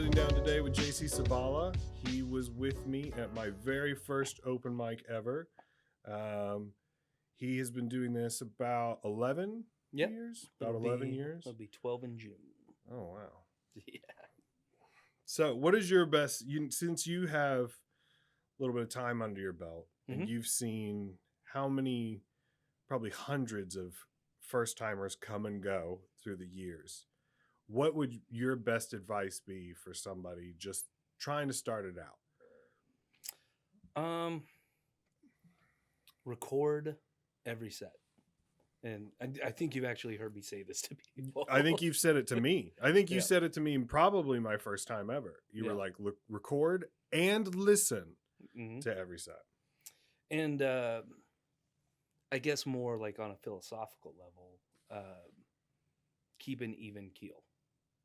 sitting down today with JC Sibala. He was with me at my very first open mic ever. He has been doing this about 11 years? About 11 years? It'll be 12 in June. Oh, wow. Yeah. So what is your best, since you have a little bit of time under your belt, and you've seen how many, probably hundreds of first-timers come and go through the years, what would your best advice be for somebody just trying to start it out? Record every set. And I think you've actually heard me say this to people. I think you've said it to me. I think you said it to me probably my first time ever. You were like, record and listen to every set. And I guess more like on a philosophical level, keep an even keel,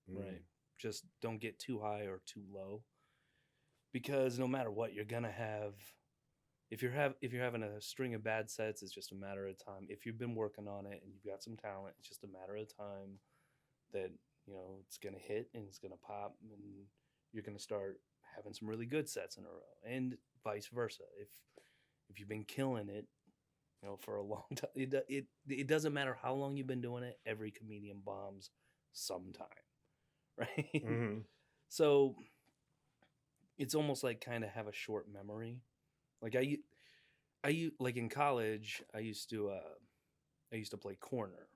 right? Just don't get too high or too low, because no matter what, you're gonna have. If you're having a string of bad sets, it's just a matter of time. If you've been working on it and you've got some talent, it's just a matter of time that, it's going to hit and it's going to pop, and you're going to start having some really good sets in a row, and vice versa. If you've been killing it, for a long time, it doesn't matter how long you've been doing it. Every comedian bombs sometime, right? Mm-hmm. So it's almost like kind of have a short memory. Like I like in college, I used to play corner.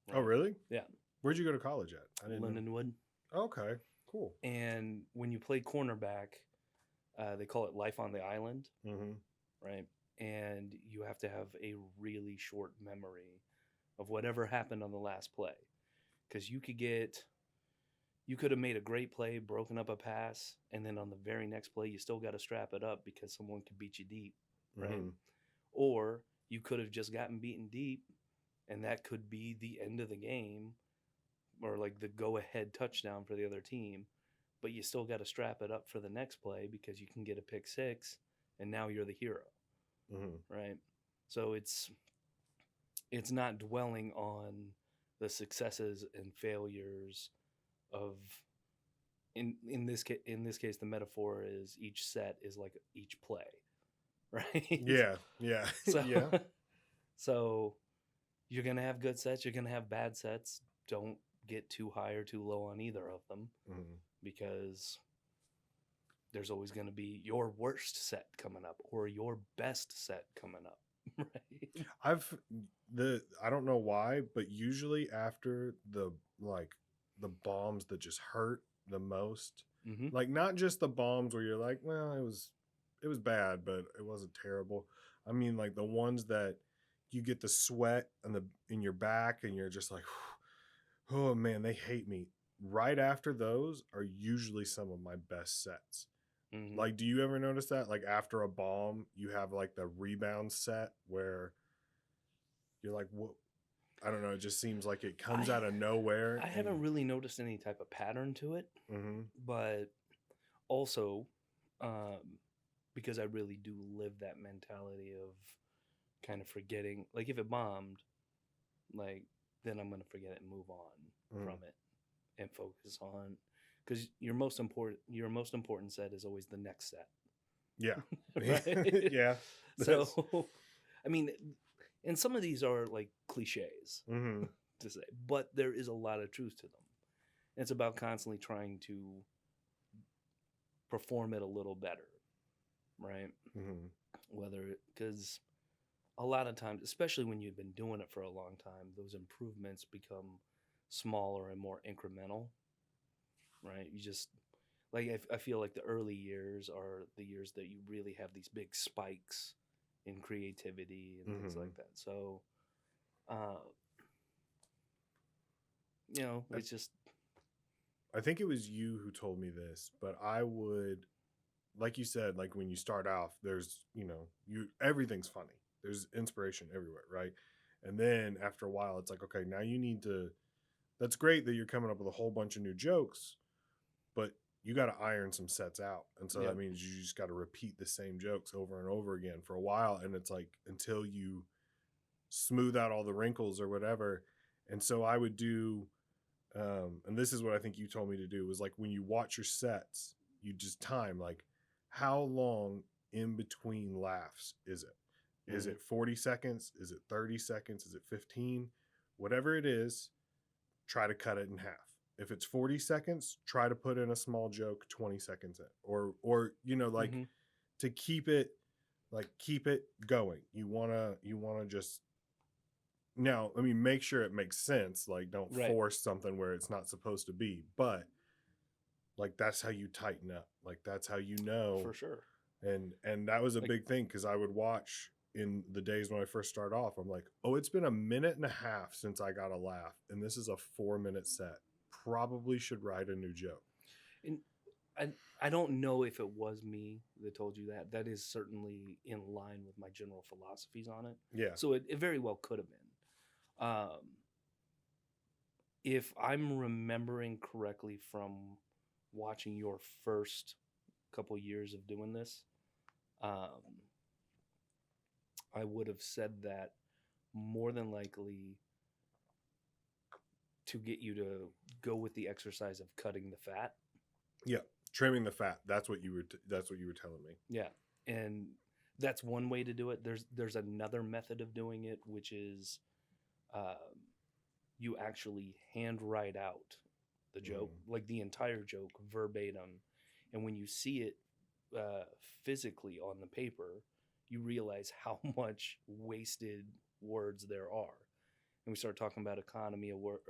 Right? Oh, really? Yeah. Where'd you go to college at? Lindenwood. Okay, cool. And when you play cornerback, they call it life on the island, right? And you have to have a really short memory of whatever happened on the last play, because you could have made a great play, broken up a pass, and then on the very next play, you still got to strap it up because someone could beat you deep, right? Or you could have just gotten beaten deep, and that could be the end of the game, or like the go-ahead touchdown for the other team, but you still got to strap it up for the next play because you can get a pick six, and now you're the hero, right? So it's not dwelling on the successes and failures of in this case the metaphor is each set is like each play, right? Yeah So so you're gonna have good sets, you're gonna have bad sets. Don't get too high or too low on either of them, because there's always going to be your worst set coming up or your best set coming up, right? I don't know why, but usually after the bombs that just hurt the most, like not just the bombs where you're like, well, it was bad, but it wasn't terrible. I mean, like the ones that you get the sweat in your back and you're just like, oh man, they hate me. Right after those are usually some of my best sets. Like, do you ever notice that? Like after a bomb, you have like the rebound set where you're like, what? I don't know. It just seems like it comes out of nowhere. I haven't really noticed any type of pattern to it, but also because I really do live that mentality of kind of forgetting. Like if it bombed, like then I'm going to forget it and move on from it and focus on, because your most important set is always the next set. Yeah. Right? Yeah. So, I mean, and some of these are like cliches to say, but there is a lot of truth to them. It's about constantly trying to perform it a little better, right? Because a lot of times, especially when you've been doing it for a long time, those improvements become smaller and more incremental, right? You just, like, I feel like the early years are the years that you really have these big spikes in creativity and things like that. So, it's just... I think it was you who told me this, but I would, like you said, like when you start off, there's, everything's funny. There's inspiration everywhere, right? And then after a while, it's like, okay, now you need to, that's great that you're coming up with a whole bunch of new jokes, but you got to iron some sets out. And so that means you just got to repeat the same jokes over and over again for a while. And it's like, until you smooth out all the wrinkles or whatever. And so I would do and this is what I think you told me to do, was like when you watch your sets, you just time like how long in between laughs is it? Is it 40 seconds? Is it 30 seconds? Is it 15? Whatever it is, try to cut it in half. If it's 40 seconds, try to put in a small joke 20 seconds in. Or you know, like to keep it going. You wanna just now, I mean, make sure it makes sense. Like don't force something where it's not supposed to be. But like that's how you tighten up. Like that's how you know. For sure. And that was a big thing, because I would watch in the days when I first started off. I'm like, oh, it's been a minute and a half since I got a laugh, and this is a 4-minute set. Probably should write a new joke. And I don't know if it was me that told you that. That is certainly in line with my general philosophies on it. Yeah. So it very well could have been. If I'm remembering correctly from watching your first couple years of doing this, I would have said that more than likely to get you to go with the exercise of cutting the fat. Yeah, trimming the fat. That's what you were telling me. Yeah, and that's one way to do it. There's another method of doing it, which is you actually handwrite out the joke, like the entire joke verbatim, and when you see it physically on the paper, you realize how much wasted words there are. And we start talking about economy of words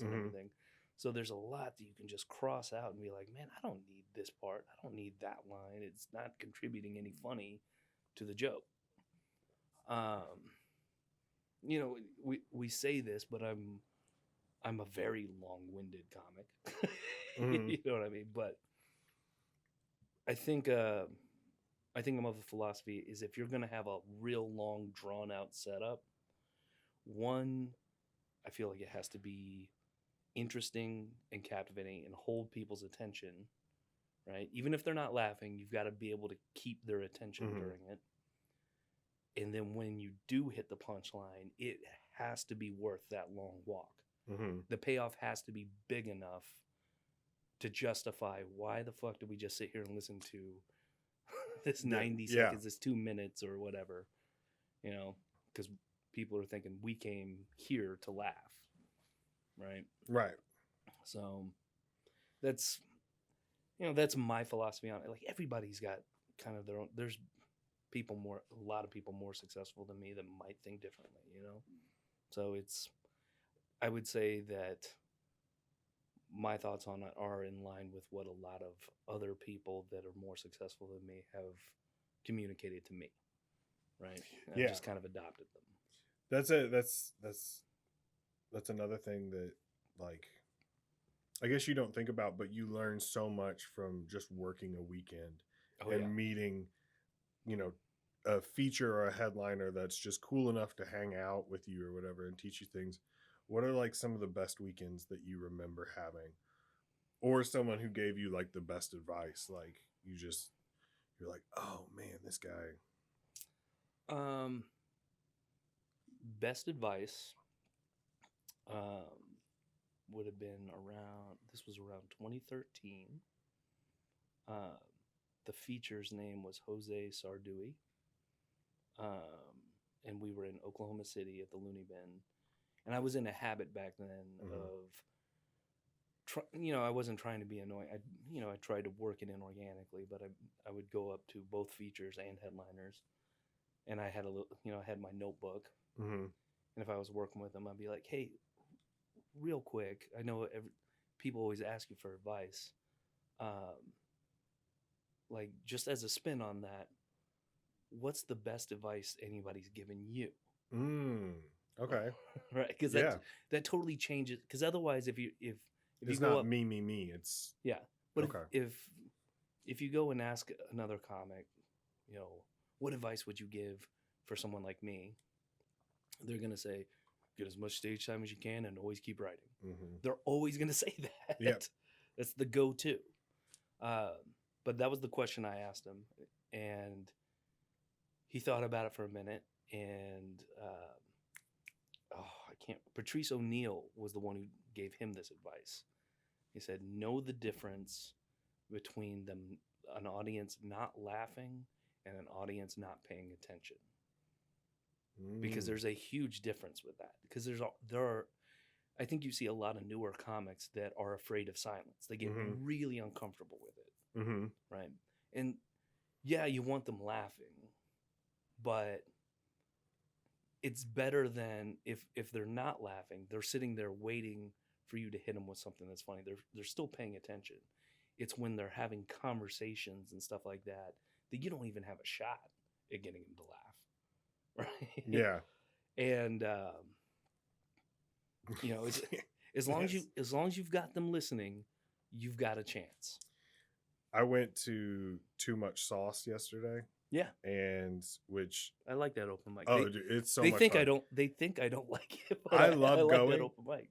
and everything. So there's a lot that you can just cross out and be like, man, I don't need this part. I don't need that line. It's not contributing any funny to the joke. You know, we say this, but I'm a very long-winded comic. You know what I mean? But I think I'm of the philosophy is if you're going to have a real long, drawn-out setup, one, I feel like it has to be interesting and captivating and hold people's attention, right? Even if they're not laughing, you've got to be able to keep their attention during it. And then when you do hit the punchline, it has to be worth that long walk. The payoff has to be big enough to justify why the fuck did we just sit here and listen to this 90 seconds, this 2 minutes or whatever, you know, because people are thinking we came here to laugh, right? Right. So that's my philosophy on it. Like everybody's got kind of their own. There's a lot of people more successful than me that might think differently, you know? So I would say that my thoughts on it are in line with what a lot of other people that are more successful than me have communicated to me, right? And I've just kind of adopted them. That's another thing that, like, I guess you don't think about, but you learn so much from just working a weekend meeting, you know, a feature or a headliner that's just cool enough to hang out with you or whatever and teach you things. What are like some of the best weekends that you remember having, or someone who gave you like the best advice? Like you're like, oh man, this guy. Best advice would have been this was around 2013. The feature's name was Jose Sardui. And we were in Oklahoma City at the Looney Bin. And I was in a habit back then of, I wasn't trying to be annoying. I tried to work it in organically, but I would go up to both features and headliners. And I had I had my notebook. And if I was working with them, I'd be like, hey, real quick, I know people always ask you for advice. Like, just as a spin on that, what's the best advice anybody's given you? Okay. Right, because that totally changes. Because otherwise, if it's not me, it's But if you go and ask another comic, what advice would you give for someone like me? They're gonna say, get as much stage time as you can and always keep writing. They're always gonna say that. Yep. That's the go-to. But that was the question I asked him, and he thought about it for a minute, and I Patrice O'Neill was the one who gave him this advice. He said, know the difference between an audience not laughing and an audience not paying attention. Because there's a huge difference with that. Because there are, I think you see a lot of newer comics that are afraid of silence. They get really uncomfortable with it, right? And yeah, you want them laughing, but it's better than if they're not laughing, they're sitting there waiting for you to hit them with something that's funny. They're still paying attention. It's when they're having conversations and stuff like that you don't even have a shot at getting them to laugh, right? Yeah. And it's, as long as you've got them listening, you've got a chance. I went to Too Much Sauce yesterday. Yeah, and which I like that open mic. Oh, dude, it's so. They much think fun. I don't. They think I don't like it. But I love going. Like that open mic.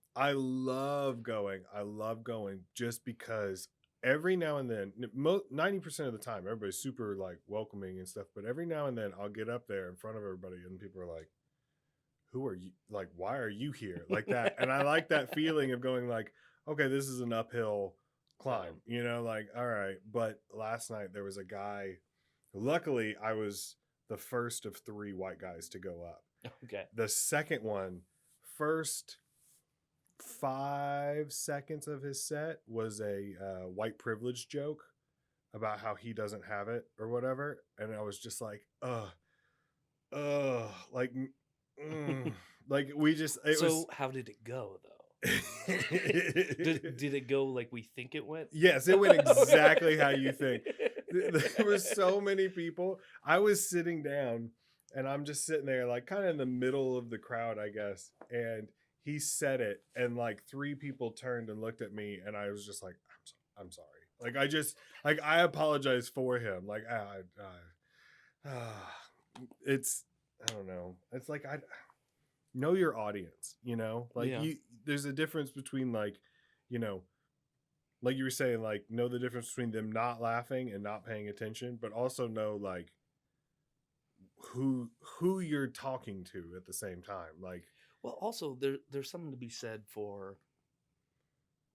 I love going just because every now and then, 90% of the time, everybody's super like welcoming and stuff. But every now and then, I'll get up there in front of everybody, and people are like, "Who are you? Like, why are you here?" Like that. And I like that feeling of going like, "Okay, this is an uphill climb." Like, all right. But last night there was a guy. Luckily, I was the first of 3 white guys to go up. Okay. The second one, first 5 seconds of his set was a white privilege joke about how he doesn't have it or whatever. And I was just like, like we just. How did it go though? did it go like we think it went? Yes, it went exactly how you think. There were so many people. I was sitting down and I'm just sitting there like kind of in the middle of the crowd, I guess. And he said it and like 3 people turned and looked at me and I was just like, I'm sorry. Like I apologize for him. Like it's, I don't know. It's like, I know your audience, like there's a difference between like, like you were saying, like know the difference between them not laughing and not paying attention, but also know like who you're talking to at the same time. Like, well, also there's something to be said for.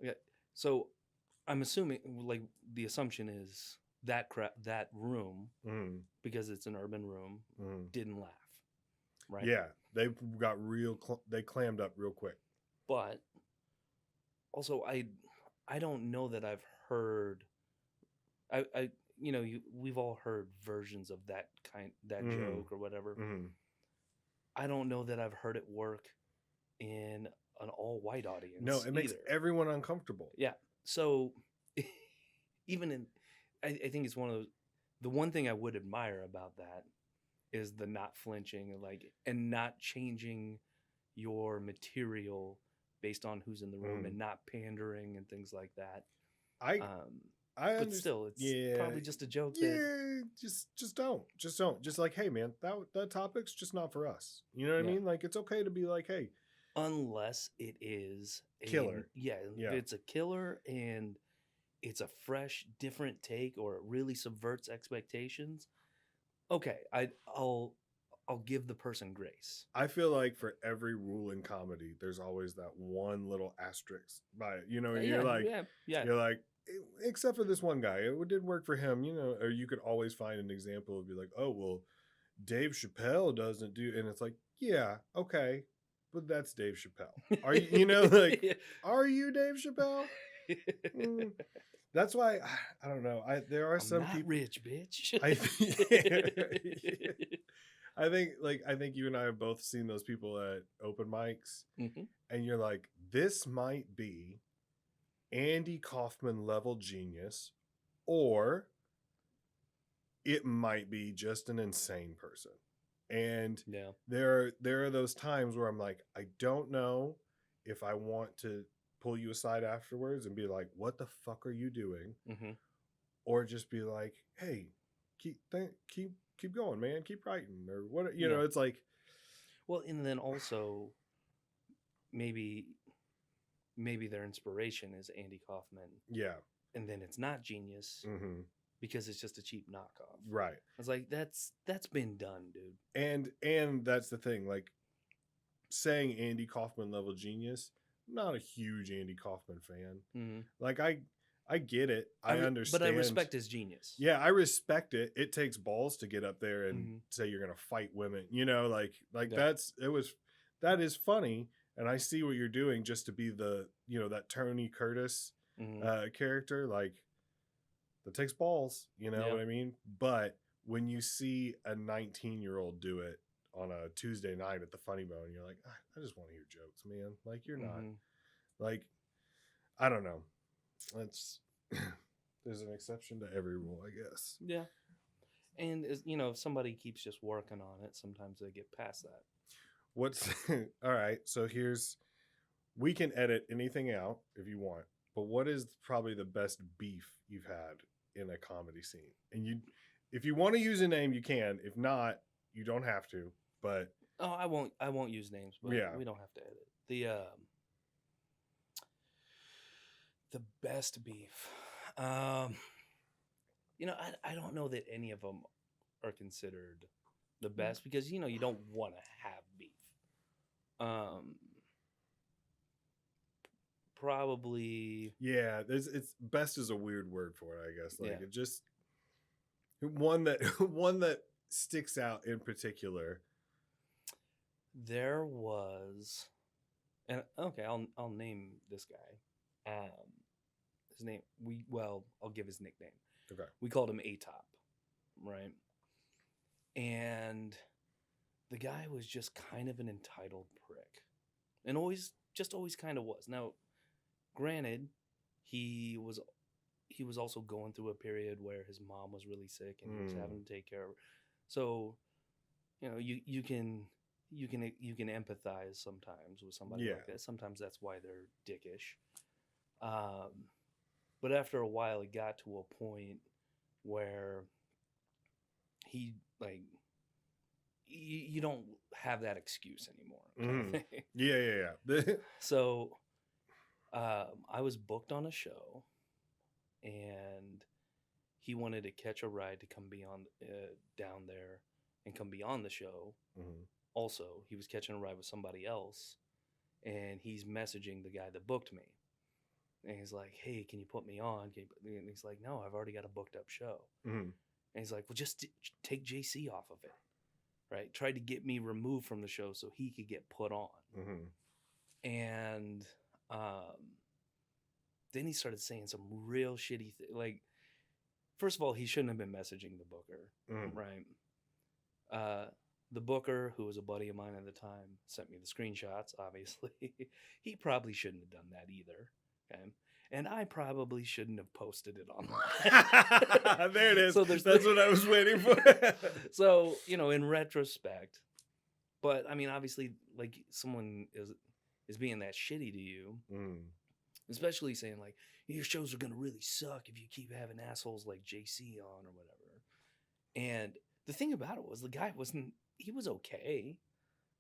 Yeah. So I'm assuming like the assumption is that room, because it's an urban room, didn't laugh. Right. Yeah. They got they clammed up real quick. But also I don't know that I've heard we've all heard versions of that joke or whatever. I don't know that I've heard it work in an all white audience. No, it makes everyone uncomfortable. Yeah. So even I think it's one of those, the one thing I would admire about that is the not flinching and not changing your material based on who's in the room and not pandering and things like that. But still, it's probably just a joke. Just don't. Just like, hey man, that topic's just not for us. You know what I mean? Like, it's okay to be like, hey, unless it is a killer. If it's a killer and it's a fresh, different take, or it really subverts expectations. Okay, I'll give the person grace. I feel like for every rule in comedy, there's always that one little asterisk by it. You're like, except for this one guy, it did work for him. Or you could always find an example of be like, oh well, Dave Chappelle doesn't do, and it's like, yeah, okay, but that's Dave Chappelle. Are you are you Dave Chappelle? That's why I don't know. There are some people rich, bitch. I think you and I have both seen those people at open mics, and you're like, this might be Andy Kaufman level genius, or it might be just an insane person. And there are those times where I'm like, I don't know if I want to pull you aside afterwards and be like, what the fuck are you doing? Or just be like, hey, keep going, man, keep writing, or what, it's like, well, and then also maybe their inspiration is Andy Kaufman, and then it's not genius because it's just a cheap knockoff, right? I was like, that's been done, dude. And that's the thing, like, saying Andy Kaufman level genius. I'm not a huge Andy Kaufman fan. Mm-hmm. Like I get it. I understand. But I respect his genius. Yeah, I respect it. It takes balls to get up there and mm-hmm. say you're gonna fight women. You know, like Yeah. that is funny, and I see what you're doing just to be the that Tony Curtis character. Like that takes balls. You know what I mean? But when you see a 19-year-old do it on a Tuesday night at the Funny Bone, you're like, I just want to hear jokes, man. Like you're not like I don't know. That's there's an exception to every rule, I guess. Yeah. And if somebody keeps just working on it, sometimes they get past that. What's all right? So we can edit anything out if you want, but what is probably the best beef you've had in a comedy scene? And if you want to use a name, you can. If not, you don't have to. But I won't use names, but we don't have to edit. The best beef. I don't know that any of them are considered the best because you don't want to have beef. Probably. Yeah, it's best is a weird word for it, I guess. Like it just one that sticks out in particular. There was, and okay, I'll name this guy. His name I'll give his nickname. Okay. We called him A-Top, right? And the guy was just kind of an entitled prick, and always kind of was. Now, granted, he was also going through a period where his mom was really sick and he was having to take care of her. So, you can empathize sometimes with somebody like that. Sometimes that's why they're dickish. But after a while, it got to a point where he you don't have that excuse anymore. Kind of thing. Yeah. So I was booked on a show, and he wanted to catch a ride to come be on down there and come be on the show. Also, he was catching a ride with somebody else, and he's messaging the guy that booked me. And he's like, hey, can you put me on? And he's like, no, I've already got a booked up show. And he's like, well, just take JC off of it. Right? Tried to get me removed from the show so he could get put on. And then he started saying some real shitty things. Like, first of all, he shouldn't have been messaging the booker. Right? The booker, who was a buddy of mine at the time, sent me the screenshots, obviously. He probably shouldn't have done that either. Okay. And I probably shouldn't have posted it online. There it is. So that's what I was waiting for. So, in retrospect, but I mean, obviously, like someone is being that shitty to you, especially saying like, your shows are going to really suck if you keep having assholes like JC on or whatever. And the thing about it was the guy he was okay.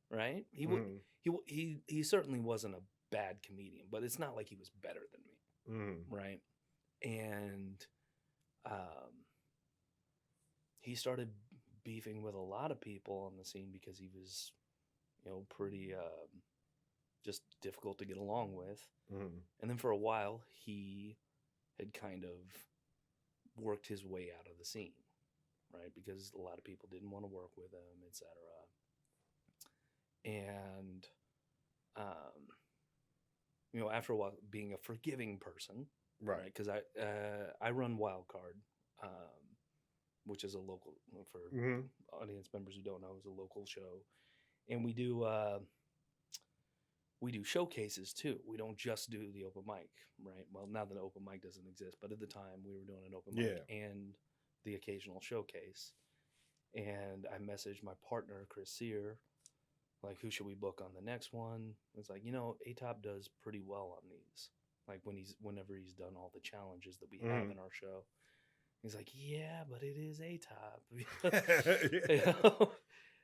Right. He certainly wasn't a bad comedian, but it's not like he was better than me, right? And he started beefing with a lot of people on the scene because he was, pretty just difficult to get along with. And then for a while, he had kind of worked his way out of the scene, right? Because a lot of people didn't want to work with him, etc. And after a while, being a forgiving person, right? Because I run Wildcard, which is a local, for audience members who don't know, is a local show, and we do showcases too. We don't just do the open mic, right? Well, now that the open mic doesn't exist, but at the time we were doing an open mic and the occasional showcase. And I messaged my partner, Chris Sear, like, who should we book on the next one? It's like, A-Top does pretty well on these. Like whenever he's done all the challenges that we have in our show. He's like, yeah, but it is A-Top.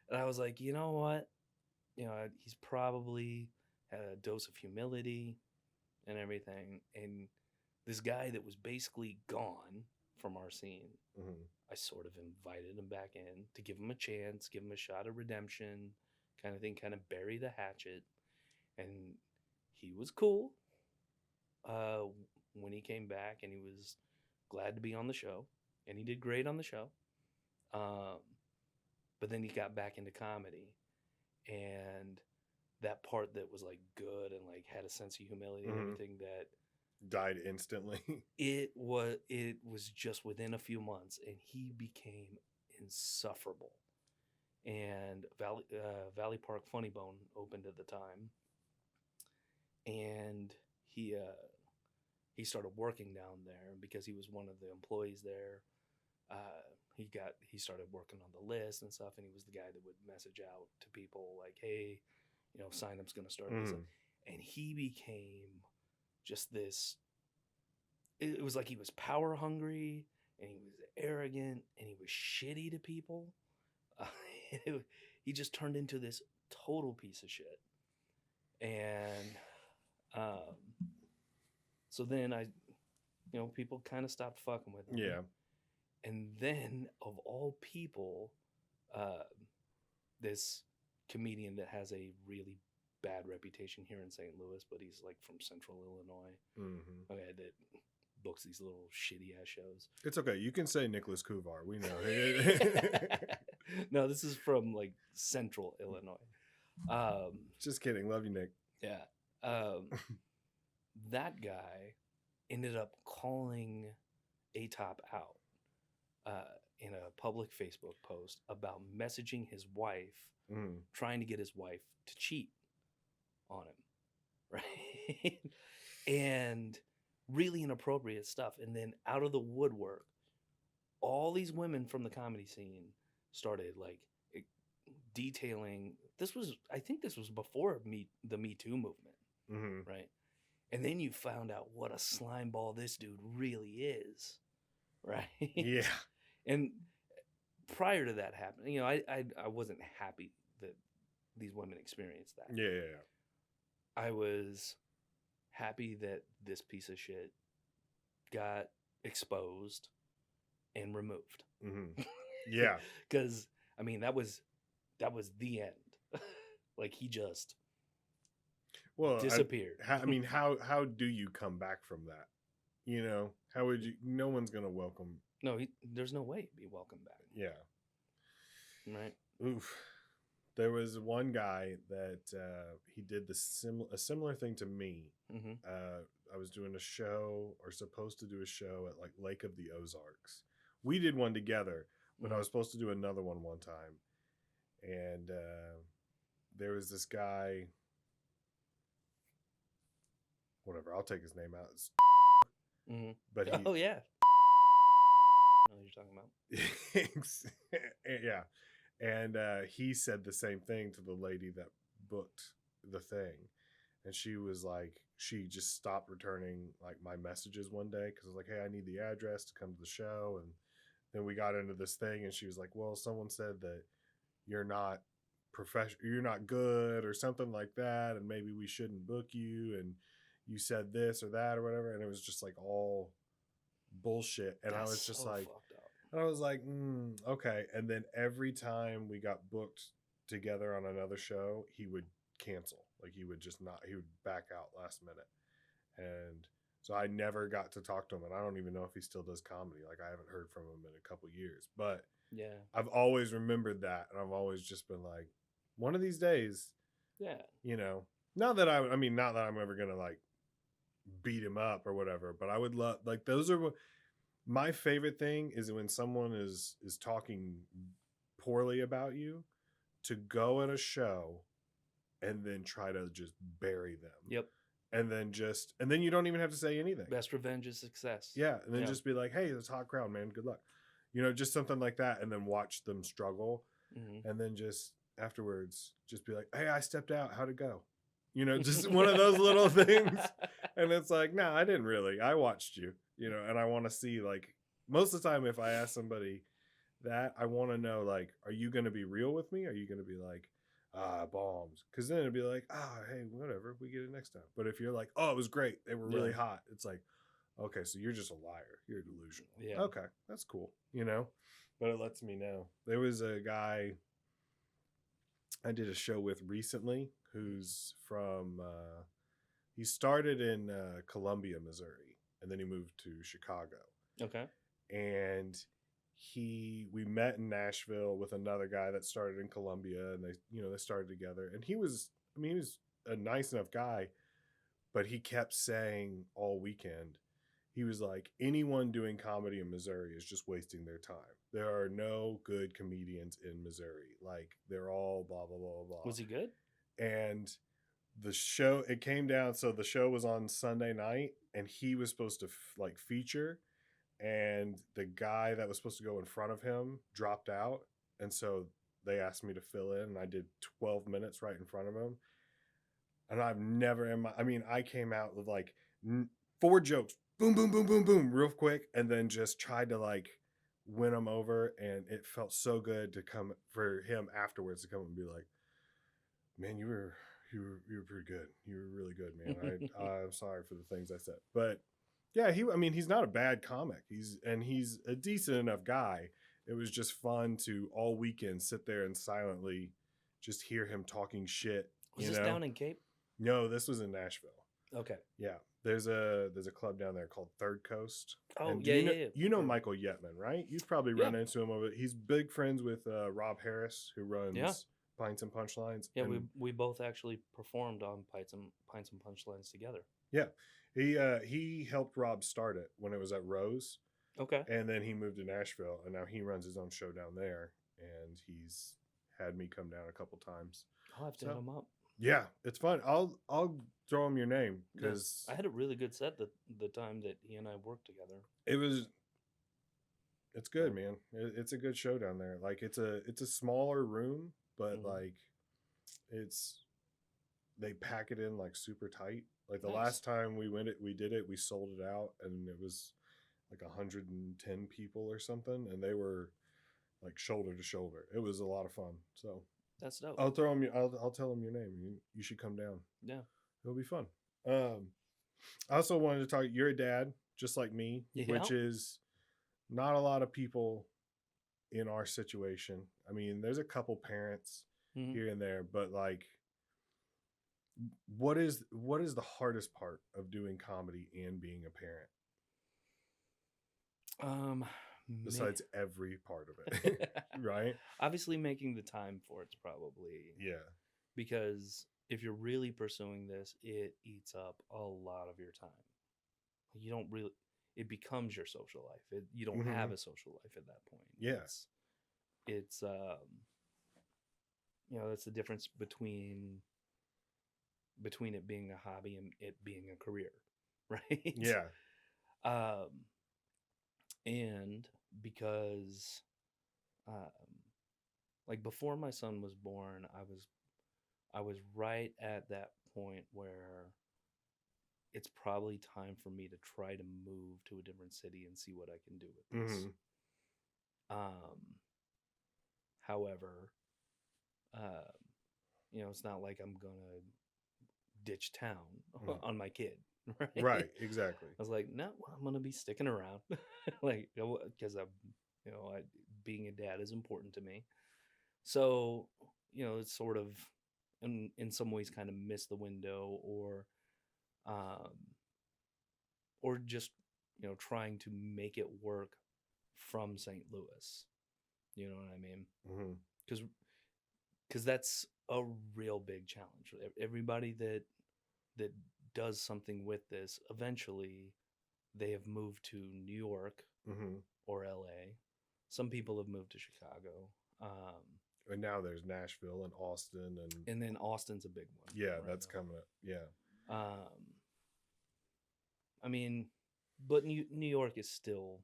And I was like, you know what? He's probably had a dose of humility and everything. And this guy that was basically gone from our scene, I sort of invited him back in to give him a chance, give him a shot of redemption, kind of thing, kind of bury the hatchet. And he was cool when he came back, and he was glad to be on the show, and he did great on the show. But then he got back into comedy, and that part that was like good and like had a sense of humility and everything that died instantly. it was just within a few months, and he became insufferable. And Valley Park Funny Bone opened at the time, and he started working down there because he was one of the employees there. He started working on the list and stuff, and he was the guy that would message out to people like, hey, sign-up's going to start. And he became just this, it was like he was power hungry, and he was arrogant, and he was shitty to people. He just turned into this total piece of shit. And so then people kind of stopped fucking with him. Yeah. And then, of all people, this comedian that has a really bad reputation here in St. Louis, but he's like from Central Illinois. Okay, that books these little shitty ass shows. It's okay. You can say Nicholas Kuvar. We know. No, this is from like Central Illinois. Just kidding. Love you, Nick. Yeah. That guy ended up calling ATOP out in a public Facebook post about messaging his wife, trying to get his wife to cheat on him, right? And really inappropriate stuff. And then out of the woodwork, all these women from the comedy scene started like detailing. I think this was before the Me Too movement, right? And then you found out what a slime ball this dude really is, right? Yeah. And prior to that happening, I wasn't happy that these women experienced that. Yeah. I was happy that this piece of shit got exposed and removed. Yeah. Because that was the end. Like he just disappeared. How do you come back from that? How would you? No one's gonna welcome. No, there's no way he'd be welcome back. Yeah. Right. Oof. There was one guy that he did a similar thing to me. I was doing a show, or supposed to do a show at like Lake of the Ozarks. We did one together, but I was supposed to do another one time. And there was this guy, whatever, I'll take his name out. But he, oh yeah, I know what you're talking about. Yeah. And he said the same thing to the lady that booked the thing. And she was like, she just stopped returning like my messages one day because I was like, hey, I need the address to come to the show. And then we got into this thing, and she was like, well, someone said that you're not you're not good or something like that, and maybe we shouldn't book you, and you said this or that or whatever. And it was just like all bullshit. And I was just like, and I was like, okay. And then every time we got booked together on another show, he would cancel. Like he would back out last minute. And so I never got to talk to him. And I don't even know if he still does comedy. Like I haven't heard from him in a couple years. But yeah, I've always remembered that. And I've always just been like, one of these days, not that I'm ever going to like beat him up or whatever, but I would love, like, those are my favorite thing is when someone is talking poorly about you, to go at a show and then try to just bury them. Yep. And then you don't even have to say anything. Best revenge is success. Yeah. And then just be like, hey, it's a hot crowd, man. Good luck. Just something like that. And then watch them struggle. And then just afterwards, just be like, hey, I stepped out. How'd it go? Just one of those little things. And it's like, no, I didn't really. I watched you, and I want to see, like, most of the time if I ask somebody that, I want to know, like, are you going to be real with me? Are you going to be like, bombs? Because then it'd be like, hey, whatever, we get it next time. But if you're like, oh, it was great, they were really hot, it's like, okay, so you're just a liar, you're delusional. Yeah. Okay, that's cool, but it lets me know. There was a guy, I did a show with recently, who's from he started in Columbia, Missouri, and then he moved to Chicago. Okay. And we met in Nashville with another guy that started in Columbia, and they started together. And he was a nice enough guy, but he kept saying all weekend, he was like, anyone doing comedy in Missouri is just wasting their time. There are no good comedians in Missouri. Like, they're all blah blah blah blah. Was he good? And the show, it came down, so the show was on Sunday night, and he was supposed to like feature, and the guy that was supposed to go in front of him dropped out, and so they asked me to fill in, and I did 12 minutes right in front of him. And I've never I came out with like 4 jokes, boom boom boom boom boom, real quick, and then just tried to like win him over. And it felt so good to come for him afterwards to come and be like, man, you were pretty good. You were really good, man. I'm sorry for the things I said, but yeah, he's not a bad comic. He's a decent enough guy. It was just fun to all weekend sit there and silently just hear him talking shit. Was this down in Cape? No, this was in Nashville. Okay. Yeah, there's a club down there called Third Coast. Oh, and yeah. You know Michael Yetman, right? You've probably run into him over. He's big friends with Rob Harris, who runs Pints and Punchlines. Yeah, we both actually performed on Pints and Punchlines together. Yeah, he helped Rob start it when it was at Rose. Okay. And then he moved to Nashville, and now he runs his own show down there. And he's had me come down a couple times. I'll have to hit him up. Yeah, it's fun. I'll throw him your name, because I had a really good set the time that he and I worked together. It's good, man. It's a good show down there. Like, it's a smaller room, but like they pack it in like super tight. Like the last time we did it, we sold it out, and it was like 110 people or something, and they were like shoulder to shoulder. It was a lot of fun. So that's dope. I'll tell him your name. You should come down. Yeah, it'll be fun. I also wanted to talk. You're a dad, just like me, which is not a lot of people in our situation. I mean, there's a couple parents here and there, but like, what is the hardest part of doing comedy and being a parent? Besides every part of it, right? Obviously, making the time for it's probably because if you're really pursuing this, it eats up a lot of your time. You don't really. It becomes your social life. You don't have a social life at that point. Yeah, it's that's the difference between it being a hobby and it being a career, right? Yeah. And because like before my son was born, I was right at that point where it's probably time for me to try to move to a different city and see what I can do with this. However, it's not like I'm gonna ditch town on my kid, right? Right, exactly. I was like, no, I'm gonna be sticking around, like, because being a dad is important to me. So, it's sort of in some ways kind of missed the window, or just trying to make it work from St. Louis. You know what I mean? Because that's a real big challenge. Everybody that does something with this, eventually they have moved to New York or LA. Some people have moved to Chicago. And now there's Nashville and Austin, and then Austin's a big one. Yeah, right, that's coming up. Yeah. I mean, but New York is still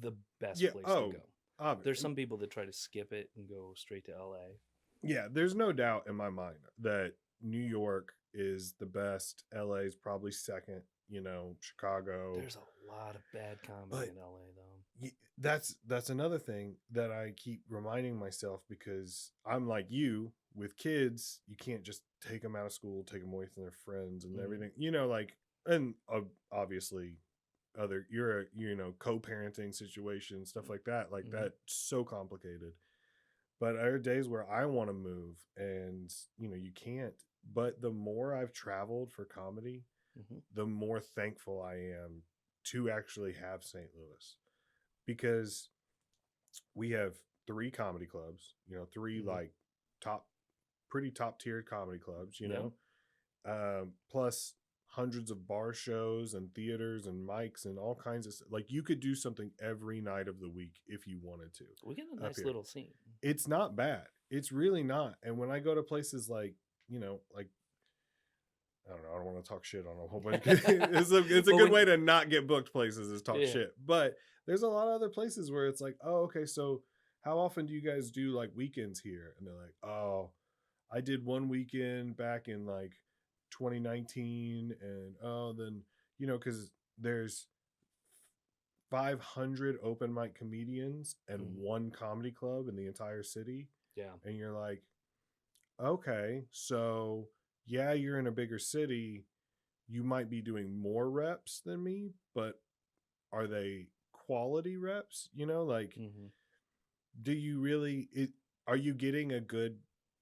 the best place to go. There's some people that try to skip it and go straight to LA. Yeah, there's no doubt in my mind that New York is the best. LA is probably second. Chicago. There's a lot of bad comedy in LA, though. That's another thing that I keep reminding myself, because I'm like you with kids. You can't just take them out of school, take them away from their friends and everything. And obviously you're co-parenting situation, stuff like that. Like that's so complicated. But there are days where I want to move and, you can't. But the more I've traveled for comedy, the more thankful I am to actually have St. Louis, because we have 3 comedy clubs, 3 like pretty top tiered comedy clubs, plus hundreds of bar shows and theaters and mics and all kinds of stuff. Like, you could do something every night of the week if you wanted to. We get a nice little scene. It's not bad. It's really not. And when I go to places like, like, I don't know, I don't want to talk shit on a whole bunch. It's a good way to not get booked places is talk shit. But there's a lot of other places where it's like, oh, okay, so how often do you guys do like weekends here? And they're like, oh, I did one weekend back in like 2019, and then, because there's 500 open mic comedians and 1 comedy club in the entire city. Yeah. And you're like, okay, so yeah, you're in a bigger city. You might be doing more reps than me, but are they quality reps? Like, do you really, are you getting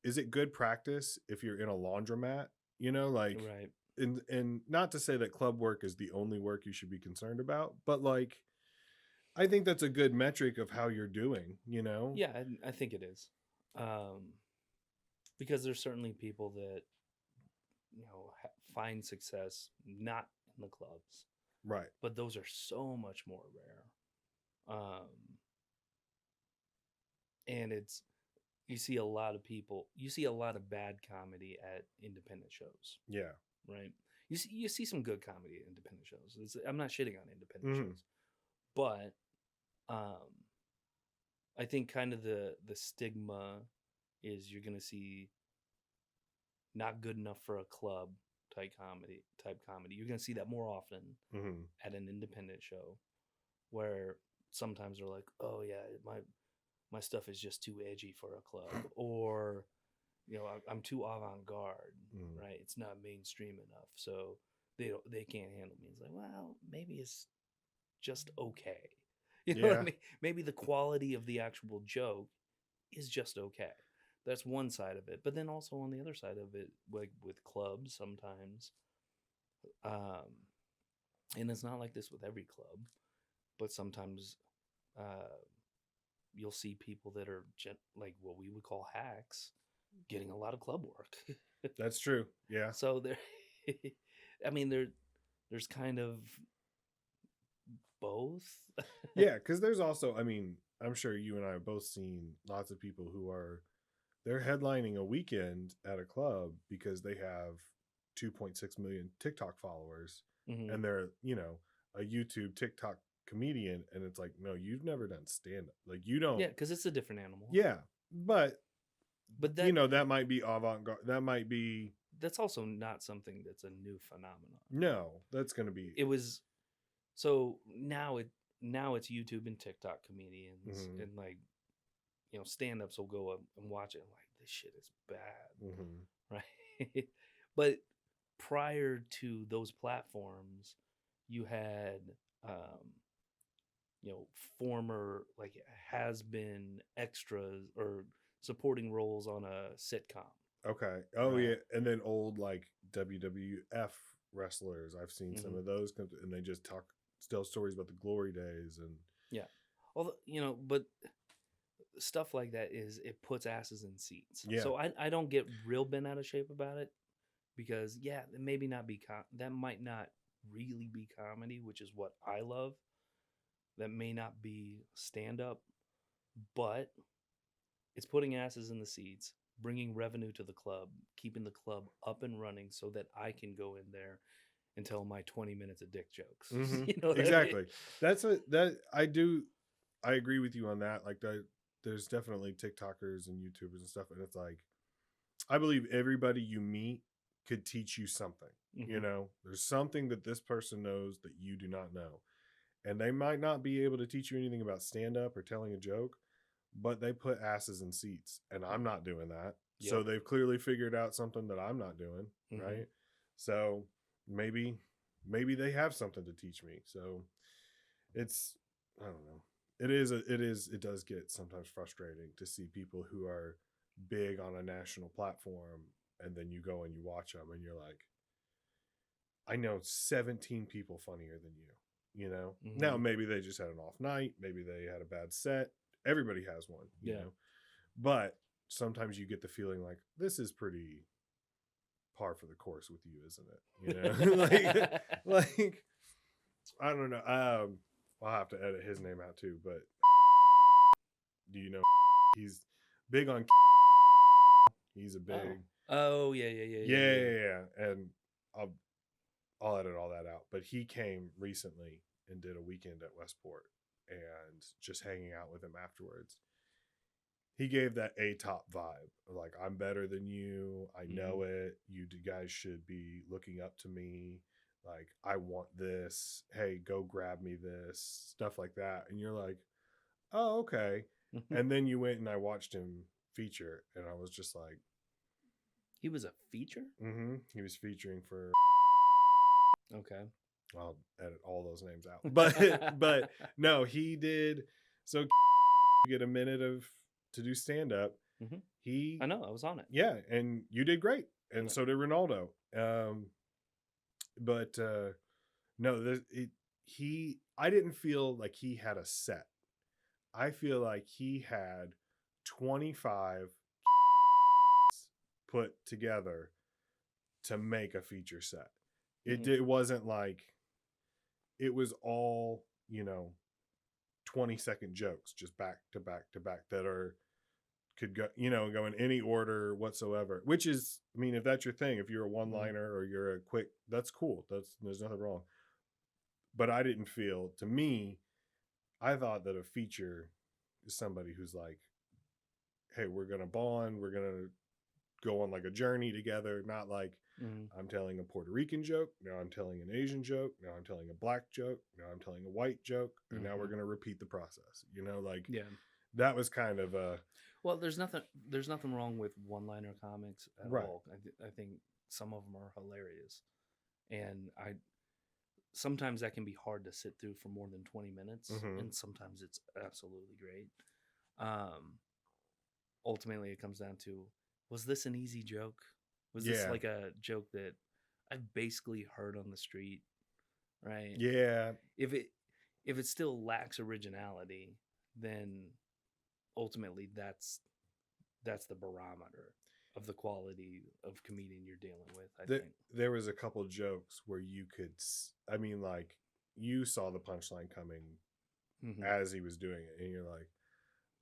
is it good practice if you're in a laundromat? Like, right. And not to say that club work is the only work you should be concerned about, but like, I think that's a good metric of how you're doing, Yeah, I think it is. Because there's certainly people that, find success not in the clubs. Right. But those are so much more rare. And you see a lot of bad comedy at independent shows. Yeah. Right. You see some good comedy at independent shows. I'm not shitting on independent shows, but I think kind of the stigma is you're going to see not good enough for a club type comedy. You're going to see that more often at an independent show, where sometimes they're like, oh yeah, my stuff is just too edgy for a club, or I'm too avant-garde, right? It's not mainstream enough, so they can't handle me. It's like, well, maybe it's just okay. You know what I mean? Maybe the quality of the actual joke is just okay. That's one side of it. But then also on the other side of it, like with clubs sometimes, and it's not like this with every club, but sometimes you'll see people that are like what we would call hacks getting a lot of club work. That's true. Yeah. So there's kind of both. Yeah, because there's also, I'm sure you and I have both seen lots of people they're headlining a weekend at a club because they have 2.6 million TikTok followers, and they're, a YouTube TikTok comedian, and it's like, no, you've never done stand-up. Like, you don't. Yeah, because it's a different animal. Yeah, but that, that might be avant-garde. That might be. That's also not something that's a new phenomenon. No, that's going to be. It was. So now it's YouTube and TikTok comedians, and like, stand-ups will go up and watch it and like, this shit is bad, right? But prior to those platforms, you had former like has-been extras or supporting roles on a sitcom. Okay. Oh, right. Yeah. And then old like WWF wrestlers. I've seen some of those come and they just tell stories about the glory days and although but stuff like that it puts asses in seats. Yeah. So I don't get real bent out of shape about it, because it maybe not be that might not really be comedy, which is what I love. That may not be stand-up, but it's putting asses in the seats, bringing revenue to the club, keeping the club up and running so that I can go in there and tell my 20 minutes of dick jokes. Exactly. I mean? That's that I do. I agree with you on that. Like, there's definitely TikTokers and YouTubers and stuff, and it's like, I believe everybody you meet could teach you something. There's something that this person knows that you do not know, and they might not be able to teach you anything about stand-up or telling a joke, but they put asses in seats, and I'm not doing that. Yep. So they've clearly figured out something that I'm not doing, right? So maybe they have something to teach me. So it's, I don't know. It does get sometimes frustrating to see people who are big on a national platform, and then you go and you watch them and you're like, I know 17 people funnier than you know. Now maybe they just had an off night, maybe they had a bad set. Everybody has one, you know. But sometimes you get the feeling like this is pretty par for the course with you, isn't it? You know, like I don't know. I'll have to edit his name out too. But do you know he's big on? He's a big. Oh yeah. And I'll edit all that out. But he came recently and did a weekend at Westport, and just hanging out with him afterwards. He gave that A-top vibe of like, I'm better than you. I know it. You guys should be looking up to me. Like, I want this. Hey, go grab me this. Stuff like that. And you're like, oh, okay. And then you went and I watched him feature, and I was just like. He was a feature? Mm-hmm. He was featuring for. Okay. I'll edit all those names out. But no, he did. So you get a minute to do stand up. I know, I was on it. Yeah, and you did great, and so did Ronaldo. But no, I didn't feel like he had a set. I feel like he had 25 put together to make a feature set. It wasn't like it was all, 20-second jokes just back to back to back that could go in any order whatsoever, which is, I mean, if that's your thing, if you're a one-liner or you're a quick, that's cool. There's nothing wrong. But I didn't feel, to me, I thought that a feature is somebody who's like, hey, we're going to bond. We're going to go on like a journey together. Not like I'm telling a Puerto Rican joke. Now I'm telling an Asian joke. Now I'm telling a black joke. Now I'm telling a white joke. And now we're going to repeat the process, that was kind of a, well, there's nothing wrong with one-liner comics at all. I think some of them are hilarious. And sometimes that can be hard to sit through for more than 20 minutes. And sometimes it's absolutely great. Ultimately, it comes down to, was this an easy joke? Was this like a joke that I've basically heard on the street? Right? Yeah. If it still lacks originality, then ultimately that's the barometer of the quality of comedian you're dealing with. I think there was a couple jokes where you could, I mean, like, you saw the punchline coming as he was doing it, and you're like,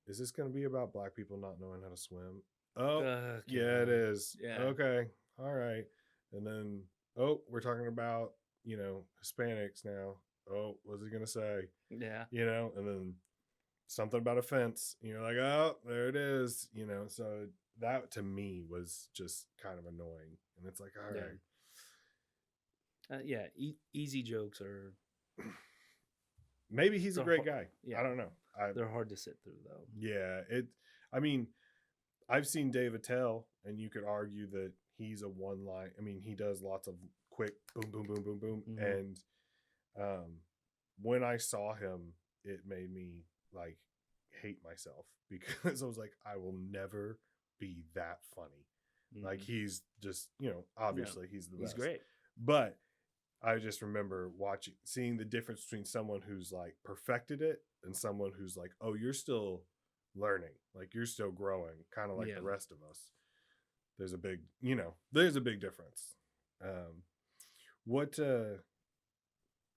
is this going to be about black people not knowing how to swim? Oh, yeah, it is. Yeah. Okay. All right. And then, we're talking about, Hispanics now. Oh, what's he going to say? Yeah. And then something about a fence. And you're like, oh, there it is. So that to me was just kind of annoying. And it's like, all right. Easy jokes are. Maybe he's a great guy. Yeah. I don't know. They're hard to sit through, though. Yeah. I mean, I've seen Dave Attell, and you could argue that he's a one-line. I mean, he does lots of quick boom, boom, boom, boom, boom. And when I saw him, it made me like hate myself, because I was like, I will never be that funny. Like, he's just, obviously he's the best. He's great. But I just remember seeing the difference between someone who's like perfected it and someone who's like, oh, you're still learning, like you're still growing, kind of like the rest of us. There's a big difference. What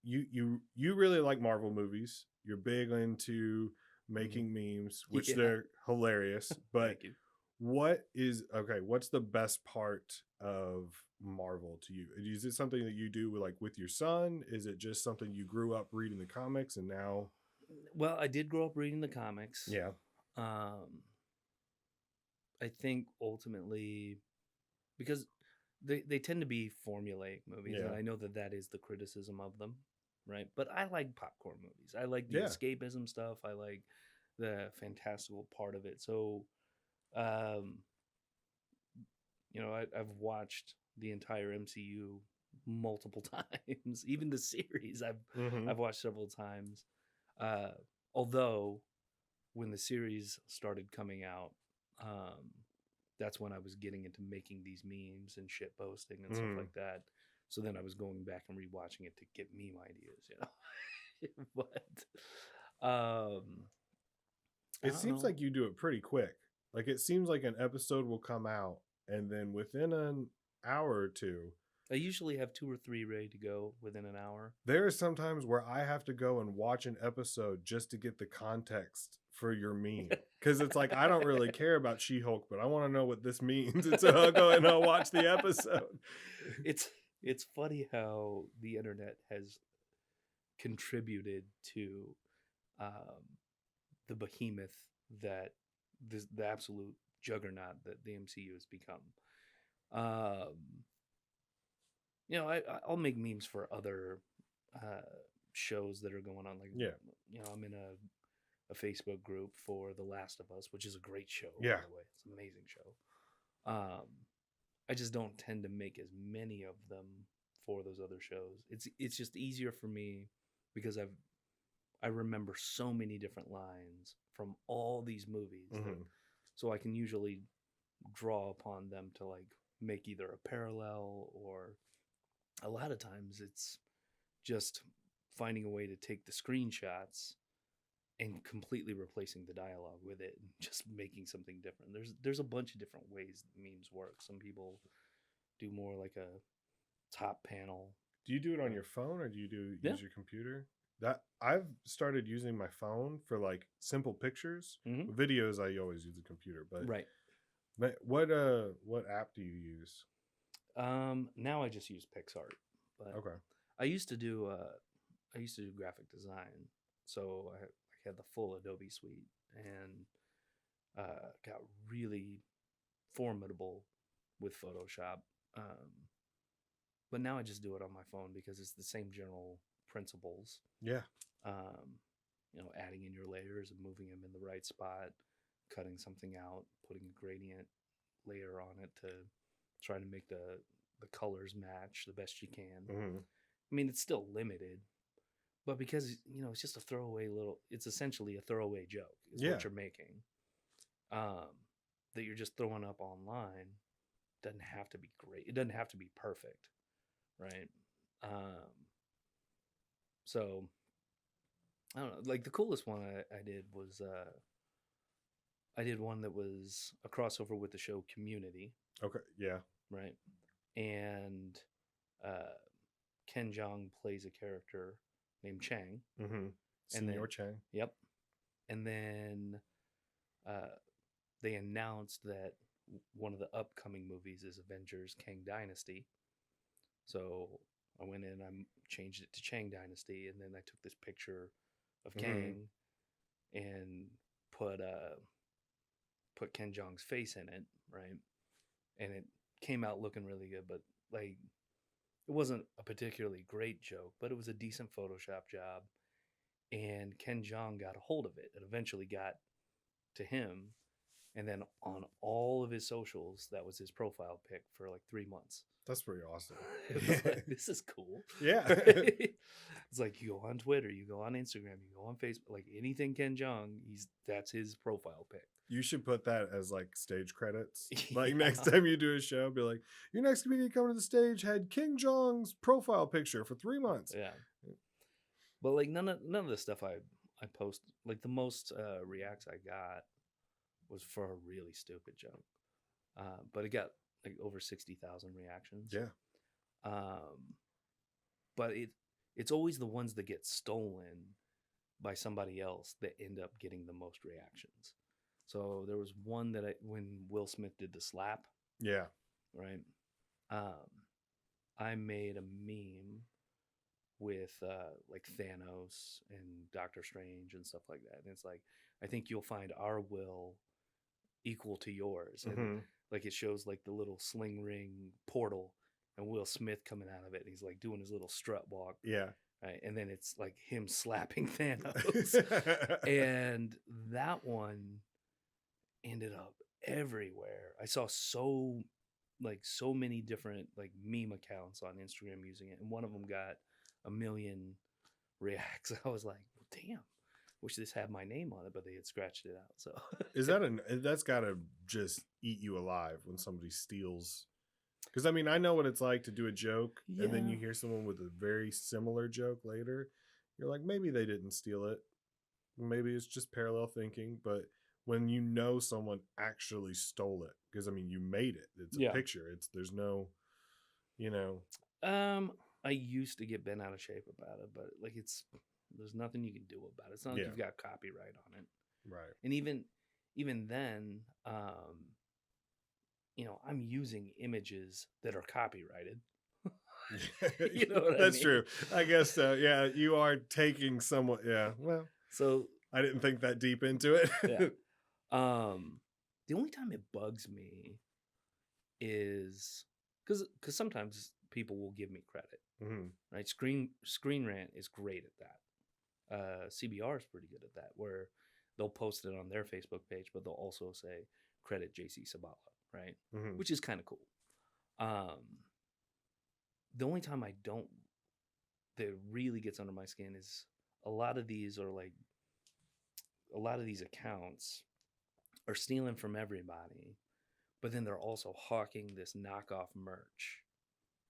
you really like Marvel movies. You're big into making memes, which they're hilarious. But what's the best part of Marvel to you? Is it something that you do with your son? Is it just something you grew up reading the comics and now? Well, I did grow up reading the comics. Yeah. I think ultimately, because they tend to be formulaic movies, and I know that is the criticism of them, right? But I like popcorn movies. I like the escapism stuff. I like the fantastical part of it. So, I've watched the entire MCU multiple times. Even the series I've watched several times. Although, when the series started coming out, that's when I was getting into making these memes and shit posting and stuff like that. So then I was going back and rewatching it to get meme ideas, But it seems like you do it pretty quick. Like, it seems like an episode will come out, and then within an hour or two, I usually have 2 or 3 ready to go within an hour. There are some times where I have to go and watch an episode just to get the context for your meme. Because it's like, I don't really care about She-Hulk, but I want to know what this means. And so I'll go and I'll watch the episode. It's funny how the internet has contributed to the behemoth that the absolute juggernaut that the MCU has become. I'll make memes for other shows that are going on. Like, I'm in a Facebook group for The Last of Us, which is a great show. Yeah. By the way, it's an amazing show. I just don't tend to make as many of them for those other shows. It's just easier for me because I remember so many different lines from all these movies, so I can usually draw upon them to like make either a parallel, or a lot of times it's just finding a way to take the screenshots and completely replacing the dialogue with it and just making something different. There's a bunch of different ways that memes work. Some people do more like a top panel. Do you do it on your phone, or do you use your computer? That I've started using my phone for like simple pictures. Videos, I always use the computer, but right. What app do you use? Now I just use PixArt. But okay. I used to do graphic design, so I had the full Adobe suite and got really formidable with Photoshop. But now I just do it on my phone because it's the same general principles. Yeah. Adding in your layers and moving them in the right spot, cutting something out, putting a gradient layer on it to try to make the colors match the best you can. I mean, it's still limited, but because it's just a throwaway it's essentially a throwaway joke is what you're making, that you're just throwing up online. Doesn't have to be great. It doesn't have to be perfect, right? So I don't know. Like, the coolest one I did was I did one that was a crossover with the show Community. Okay. Yeah. Right. And Ken Jeong plays a character named Chang. Senior Chang. Yep. And then they announced that one of the upcoming movies is Avengers Kang Dynasty. So I went in, I changed it to Chang Dynasty, and then I took this picture of Kang and put Ken Jeong's face in it, right? And it came out looking really good, but like, it wasn't a particularly great joke, but it was a decent Photoshop job. And Ken Jeong got a hold of it. It eventually got to him. And then on all of his socials, that was his profile pic for like 3 months. That's pretty awesome. Like, this is cool. Yeah. It's like, you go on Twitter, you go on Instagram, you go on Facebook, like anything Ken Jeong, that's his profile pic. You should put that as like stage credits. Like, next time you do a show, be like, your next comedian coming to the stage had King Jeong's profile picture for 3 months. Yeah. But like none of the stuff I post, like the most reacts I got was for a really stupid joke. But it got like over 60,000 reactions. Yeah. But it's always the ones that get stolen by somebody else that end up getting the most reactions. So there was one that when Will Smith did the slap. Yeah. Right. I made a meme with like Thanos and Doctor Strange and stuff like that. And it's like, I think you'll find our will equal to yours. And like, it shows like the little sling ring portal and Will Smith coming out of it. And he's like doing his little strut walk. Yeah. Right. And then it's like him slapping Thanos. And that one ended up everywhere. I saw so many different like meme accounts on Instagram using it. And one of them got 1 million reacts. I was like, well, damn, wish this had my name on it, but they had scratched it out. So is that that's gotta just eat you alive when somebody steals? Because I mean, I know what it's like to do a joke, and then you hear someone with a very similar joke later. You're like, maybe they didn't steal it. Maybe it's just parallel thinking. But when you know someone actually stole it, because I mean, you made it. It's a picture. There's no, you know. I used to get bent out of shape about it, but like there's nothing you can do about it. It's not like you've got copyright on it, right? And even then, you know, I'm using images that are copyrighted. You know what That's I mean? True. I guess so. Yeah, you are taking somewhat. Yeah. Well, so I didn't think that deep into it. Yeah. The only time it bugs me is because sometimes people will give me credit, right? Screen Rant is great at that. CBR is pretty good at that, where they'll post it on their Facebook page, but they'll also say credit JC Sibala, right? Which is kind of cool. The only time I don't, that really gets under my skin is a lot of these accounts are stealing from everybody, but then they're also hawking this knockoff merch,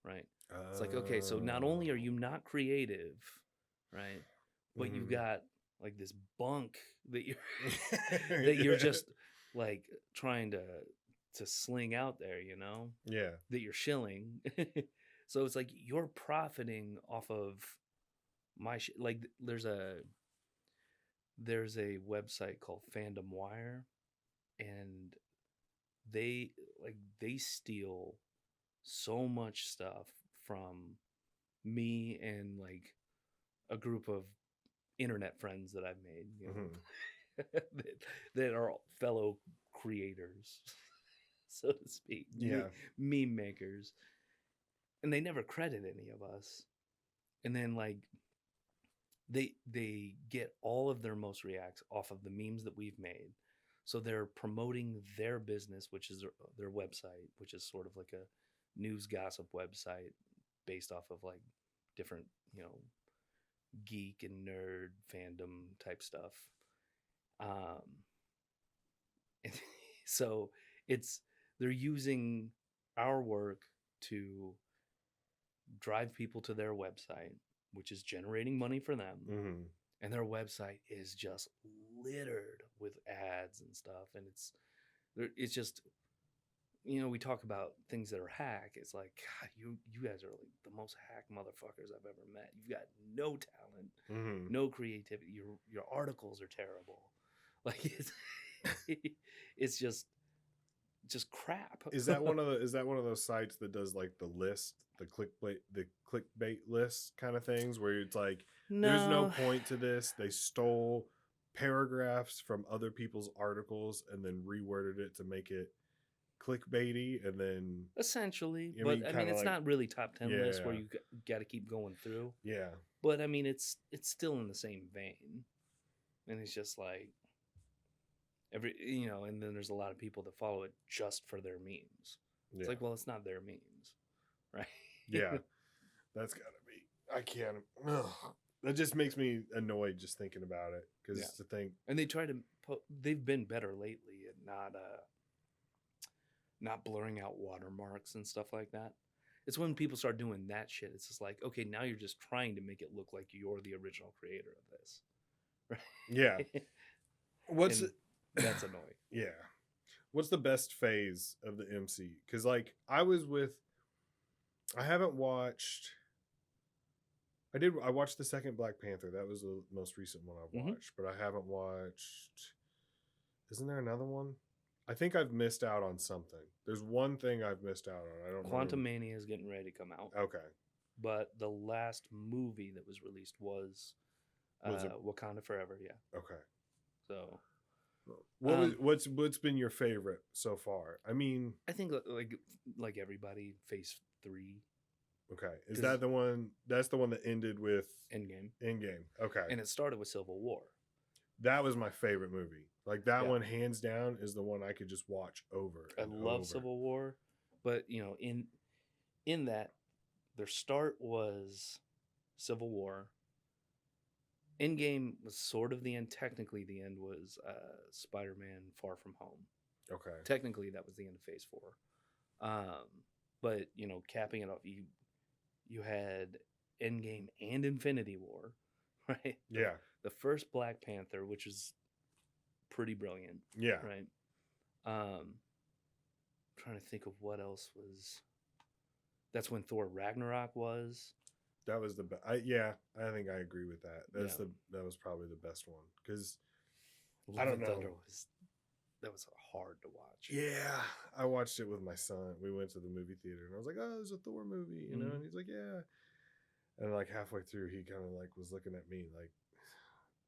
right? It's like, okay, so not only are you not creative, right, but you've got like this bunk that you're just like trying to sling out there, you know? Yeah. That you're shilling. So it's like you're profiting off of my shit. Like there's a website called Fandom Wire, and they steal so much stuff from me and like a group of internet friends that I've made, you know, that are fellow creators, so to speak. Meme makers. And they never credit any of us. And then like they get all of their most reacts off of the memes that we've made. So they're promoting their business, which is their website, which is sort of like a news gossip website based off of like different, you know, geek and nerd fandom type stuff. So they're using our work to drive people to their website, which is generating money for them. And their website is just littered with ads and stuff. And it's just, you know, we talk about things that are hack. It's like, God, you guys are like the most hack motherfuckers I've ever met. You've got no talent, no creativity. Your articles are terrible. Like it's just crap. Is that one of those sites that does like the list, the clickbait list kind of things, where it's like, there's no point to this. They stole paragraphs from other people's articles and then reworded it to make it clickbaity, and then essentially, but I mean, it's like, not really top 10 list where you got to keep going through. Yeah, but I mean, it's still in the same vein, and it's just like you know, and then there's a lot of people that follow it just for their memes. It's like, well, it's not their memes, right? Yeah, that's gotta be. I can't. That just makes me annoyed just thinking about it, because it's the thing. And they try to. They've been better lately at not blurring out watermarks and stuff like that. It's when people start doing that shit, it's just like, okay, now you're just trying to make it look like you're the original creator of this, right? Yeah. That's annoying. Yeah. What's the best phase of the MC? Because like I haven't watched. I watched the second Black Panther. That was the most recent one I've watched, but I haven't watched. Isn't there another one? I think I've missed out on something. There's one thing I've missed out on. I don't know. Quantumania is getting ready to come out. Okay. But the last movie that was released was Wakanda Forever. Yeah. Okay. So, what's been your favorite so far? I mean, I think like everybody, Phase 3. Okay. Is that the one? That's the one that ended with Endgame. Okay. And it started with Civil War. That was my favorite movie. Like that one, hands down, is the one I could just watch over. I love Civil War, but you know, in that, their start was Civil War. Endgame was sort of the end. Technically, the end was Spider-Man: Far From Home. Okay. Technically, that was the end of Phase 4. But capping it off, you had Endgame and Infinity War, right? Yeah. The first Black Panther, which is pretty brilliant. Yeah. Right. Trying to think of what else was. That's when Thor Ragnarok was. That was the best. Yeah, I think I agree with that. That was probably the best one because I don't know. Thunder that was hard to watch. Yeah, I watched it with my son. We went to the movie theater and I was like, "Oh, there's a Thor movie," you know, and he's like, "Yeah," and like halfway through, he kind of like was looking at me like,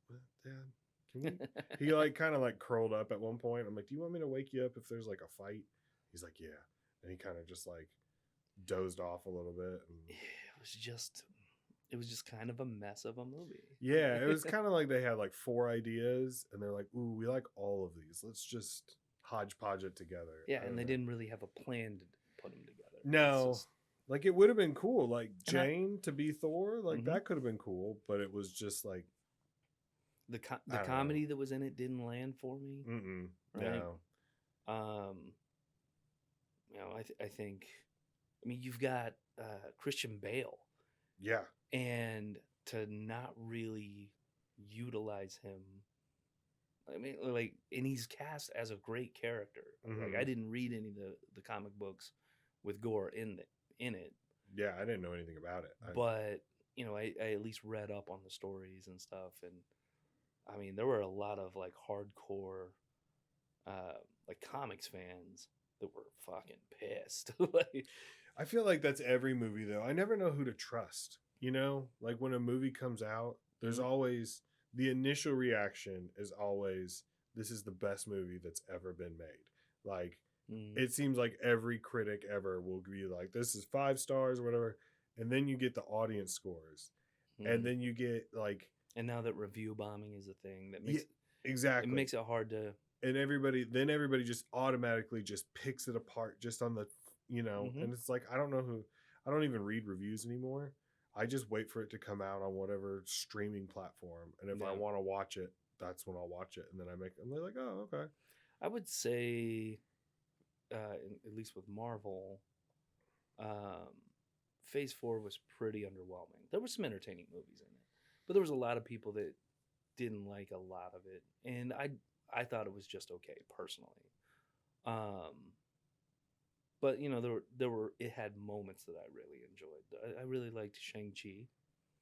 "What, Dad? Can we?" He like kind of like curled up at one point. I'm like, "Do you want me to wake you up if there's like a fight?" He's like, "Yeah," and he kind of just like dozed off a little bit. And it was just kind of a mess of a movie. Yeah, it was kind of like they had like 4 ideas and they're like, "Ooh, we like all of these. Let's just hodgepodge it together." Yeah, and they didn't really have a plan to put them together. No. Like it would have been cool, like Jane to be Thor, like that could have been cool, but it was just like the comedy that was in it didn't land for me. Right? No. I think, you've got Christian Bale. Yeah. And to not really utilize him, and he's cast as a great character. Like I didn't read any of the comic books with Gore in it. Yeah, I didn't know anything about it. But I at least read up on the stories and stuff, and there were a lot of like hardcore, like comics fans that were fucking pissed. I feel like that's every movie though. I never know who to trust. Like when a movie comes out, there's always the initial reaction is always, this is the best movie that's ever been made. Like it seems like every critic ever will be like, this is 5 stars or whatever. And then you get the audience scores. And then you get like, and now that review bombing is a thing that makes exactly, it makes it hard to, and everybody just automatically just picks it apart just on the, and it's like, I don't even read reviews anymore. I just wait for it to come out on whatever streaming platform. And if I want to watch it, that's when I'll watch it. And then I'm like, oh, okay. I would say, at least with Marvel, Phase 4 was pretty underwhelming. There were some entertaining movies in it, but there was a lot of people that didn't like a lot of it. And I thought it was just okay personally. But it had moments that I really enjoyed. I really liked Shang-Chi.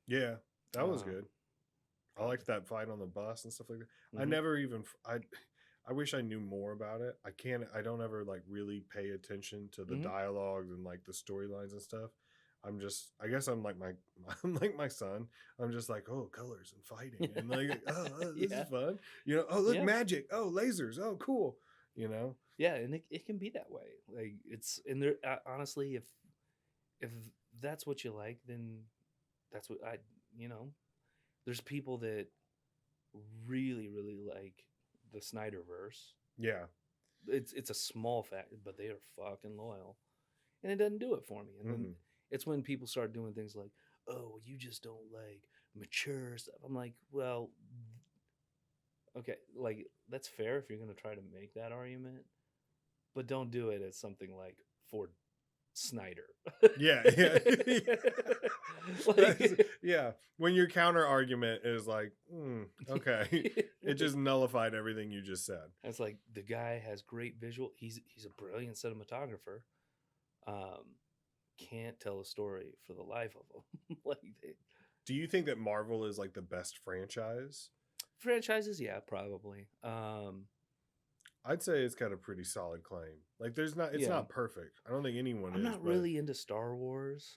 Yeah, that was good. I liked that fight on the bus and stuff like that. I wish I knew more about it. I don't ever like really pay attention to the dialogues and like the storylines and stuff. I guess I'm like I'm like my son. I'm just like, oh, colors and fighting and like, oh, this is fun. Oh, look, magic. Oh, lasers. Oh, cool. Yeah, and it can be that way. Like and there honestly, if that's what you like, then that's what there's people that really, really like the Snyderverse. Yeah. It's a small fact, but they are fucking loyal. And it doesn't do it for me. And then it's when people start doing things like, oh, you just don't like mature stuff. I'm like, well, okay, like that's fair if you're going to try to make that argument, but don't do it as something like for Snyder. Yeah. Yeah. When your counter argument is like, okay, it just nullified everything you just said. It's like the guy has great visual. He's a brilliant cinematographer. Can't tell a story for the life of him. Do you think that Marvel is like the best franchise? Franchises, yeah, probably. I'd say it's got a pretty solid claim. Like it's not perfect. I don't think anyone is. I'm not really into Star Wars.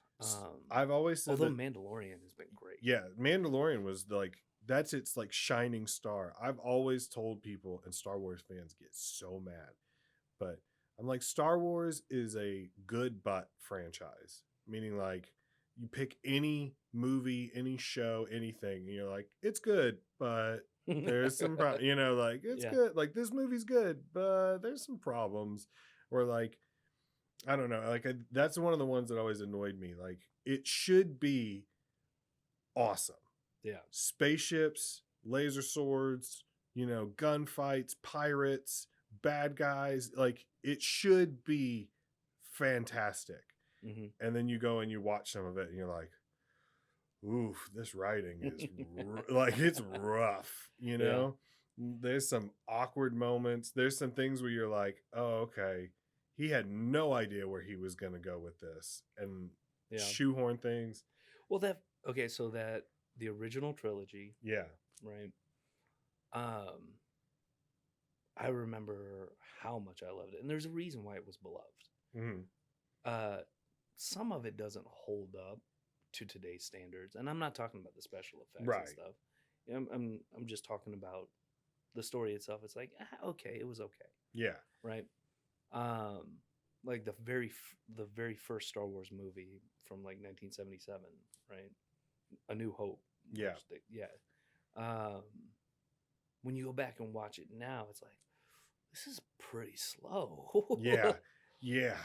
I've always said although Mandalorian has been great. Yeah, Mandalorian was like, that's its like shining star. I've always told people, and Star Wars fans get so mad, but I'm like, Star Wars is a good but franchise. Meaning like you pick any movie, any show, anything, and you're like, it's good, but there's some like it's good, like this movie's good, but there's some problems. Or like, I don't know, like that's one of the ones that always annoyed me. Like it should be awesome. Yeah. Spaceships, laser swords, gunfights, pirates, bad guys. Like, it should be fantastic. Mm-hmm. And then you go and you watch some of it and you're like, oof, this writing is like, it's rough, Yeah. There's some awkward moments. There's some things where you're like, oh, okay, he had no idea where he was going to go with this, and shoehorn things. Well, so that the original trilogy, yeah, right? I remember how much I loved it, and there's a reason why it was beloved. Mm-hmm. Some of it doesn't hold up to today's standards, and I'm not talking about the special effects right. and stuff. I'm just talking about the story itself. It's like, okay, it was okay. Yeah. Right. Like the very first Star Wars movie from like 1977, right? A New Hope. Yeah. When you go back and watch it now, it's like, this is pretty slow. yeah. Yeah.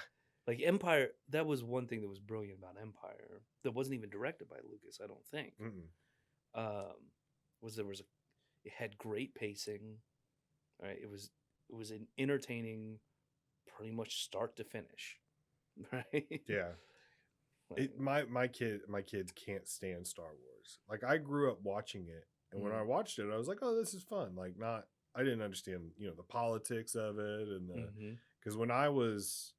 Like Empire, that was one thing that was brilliant about Empire that wasn't even directed by Lucas, I don't think. It had great pacing, right? It was an entertaining, pretty much start to finish, right? Yeah. My kids can't stand Star Wars. Like, I grew up watching it, and when I watched it, I was like, oh, this is fun. Like, I didn't understand, the politics of it, and because when I was,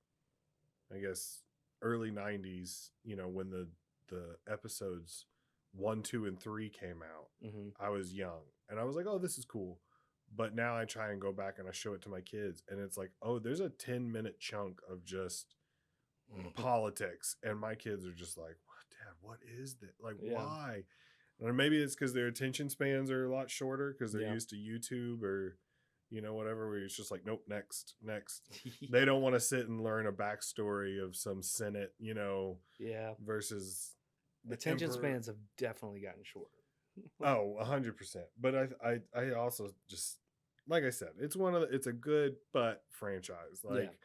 I guess, early 90s, when the episodes 1, 2, and 3 came out, I was young, and I was like, oh, this is cool. But now I try and go back and I show it to my kids, and it's like, oh, there's a 10-minute chunk of just politics, and my kids are just like, what, Dad, what is that? Like, why? And maybe it's because their attention spans are a lot shorter because they're used to YouTube or whatever, where it's just like, nope, next. They don't want to sit and learn a backstory of some Senate, versus the attention spans have definitely gotten shorter. Oh, 100%. But I also just, like I said, it's a good but franchise. Like,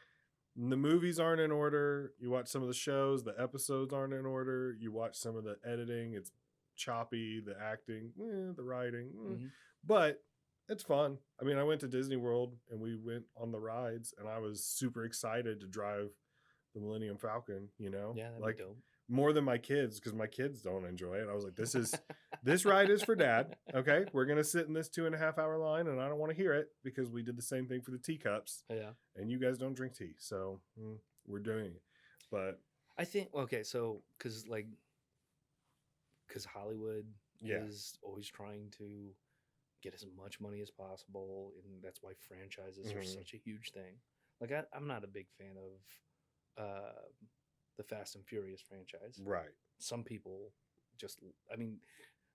the movies aren't in order. You watch some of the shows, the episodes aren't in order. You watch some of the editing, it's choppy, the acting, the writing, but it's fun. I mean, I went to Disney World and we went on the rides, and I was super excited to drive the Millennium Falcon, Yeah, that'd like, be dope. More than my kids, because my kids don't enjoy it. I was like, this ride is for Dad. Okay, we're gonna sit in this 2.5 hour line, and I don't want to hear it because we did the same thing for the teacups. Yeah, and you guys don't drink tea, so we're doing it. But I think so because Hollywood is always trying to get as much money as possible, and that's why franchises are such a huge thing. Like, I'm not a big fan of the Fast and Furious franchise. Right. Some people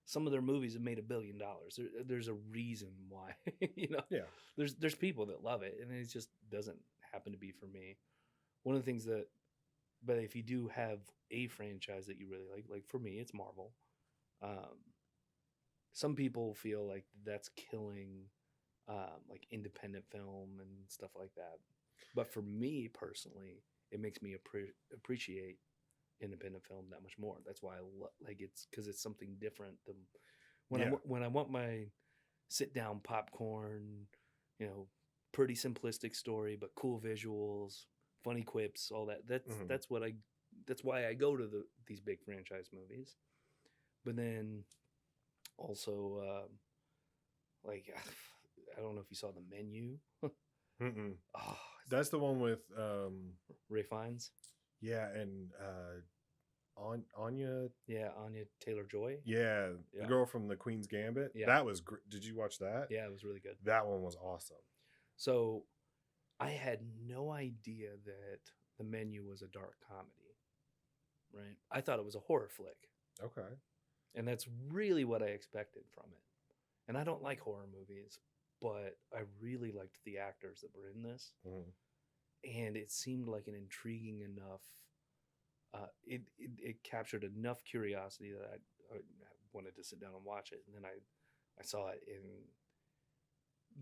some of their movies have made $1 billion. There's a reason why, Yeah. There's people that love it, and it just doesn't happen to be for me. One of the things but if you do have a franchise that you really like for me, it's Marvel. Some people feel like that's killing like independent film and stuff like that. But for me personally, it makes me appreciate independent film that much more. That's why I it's because it's something different than when I want my sit down popcorn, pretty simplistic story but cool visuals, funny quips, all that. That's why I go to these big franchise movies. But then also I don't know if you saw The Menu. Oh, that's the one with Ray Fiennes. Yeah, and Anya. Yeah, Anya Taylor-Joy. Yeah, the girl from The Queen's Gambit. Yeah. That was great. Did you watch that? Yeah, it was really good. That one was awesome. So I had no idea that The Menu was a dark comedy, right? I thought it was a horror flick. Okay. And that's really what I expected from it. And I don't like horror movies, but I really liked the actors that were in this. And it seemed like an intriguing enough, it captured enough curiosity that I wanted to sit down and watch it. And then I saw it, and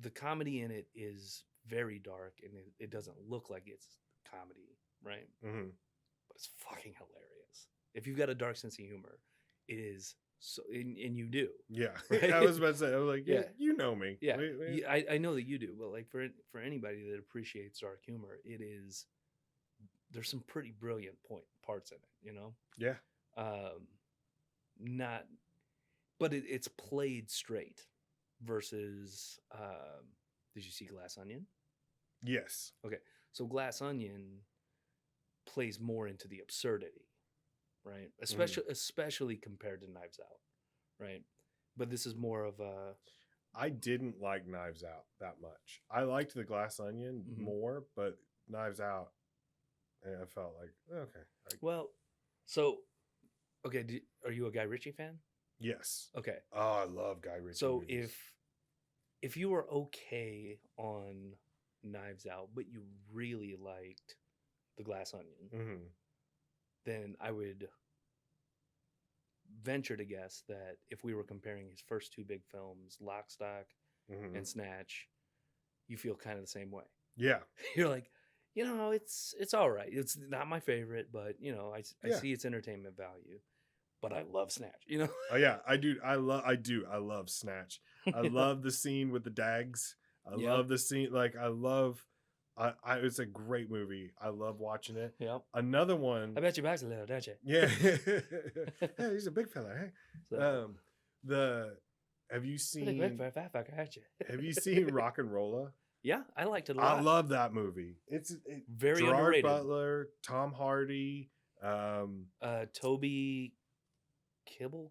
the comedy in it is very dark, and it doesn't look like it's comedy, right? But it's fucking hilarious. If you've got a dark sense of humor, it is So and you do. Yeah. Right? I was about to say, I was like, yeah, Yeah. you know me. Yeah. I know that you do, but like for anybody that appreciates dark humor, there's some pretty brilliant parts in it, you know? Yeah. Not but it's played straight versus did you see Glass Onion? Yes. Okay. So Glass Onion plays more into the absurdity, right? Especially compared to Knives Out, right? But this is more of a I didn't like Knives Out that much. I liked the Glass Onion more, but Knives Out, and I felt like, okay. Well, so okay, are you a Guy Ritchie fan? Yes. Okay. Oh, I love Guy Ritchie. So movies. if you were okay on Knives Out, but you really liked the Glass Onion, then I would venture to guess that if we were comparing his first two big films, Lock, Stock, and Snatch, you feel kind of the same way. Yeah. You're like, it's all right. It's not my favorite, but I see its entertainment value. But I love Snatch, Oh yeah, I do. I love Snatch. I love the scene with the dags. I love the scene. Like it's a great movie. I love watching it. Yep. Another one. I bet your back's a little, don't you? Yeah. Yeah, he's a big fella. Hey. So, have you seen? Have you seen Rock and Rolla? Yeah, I liked it a lot. I love that movie. It's very Gerard underrated. Butler, Tom Hardy, Toby Kibble.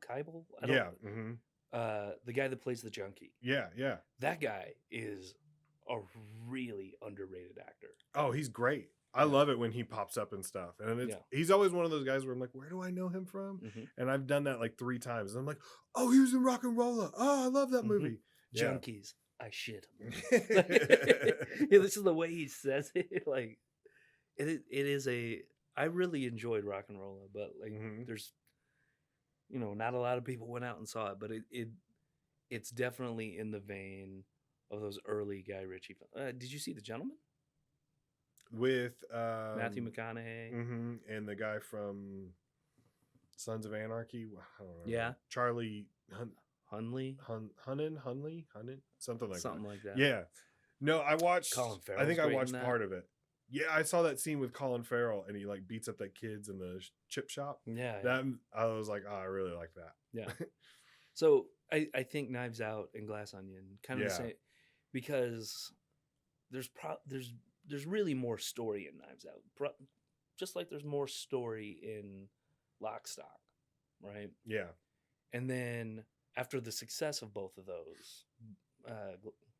The guy that plays the junkie. Yeah. That guy is a really underrated actor. Oh, he's great. I love it when he pops up and stuff. And he's always one of those guys where I'm like, where do I know him from? And I've done that like 3 times. And I'm like, oh, he was in Rock and Rolla. Oh, I love that movie. Junkies. I shit him. This is the way he says it. Like it is I really enjoyed Rock and Rolla, but like there's not a lot of people went out and saw it, but it's definitely in the vein of those early Guy Ritchie films. Did you see The Gentleman? With Matthew McConaughey and the guy from Sons of Anarchy. I don't know. Yeah. Charlie Hunley, something like that. Yeah. No, I watched. Colin Farrell's I think I great watched in part of it. Yeah, I saw that scene with Colin Farrell and he like beats up that kids in the chip shop. Yeah. That I was like, oh, I really like that. Yeah. So I think Knives Out and Glass Onion kind of the same, because there's really more story in Knives Out, just like there's more story in Lock, Stock, right? Yeah. And then after the success of both of those,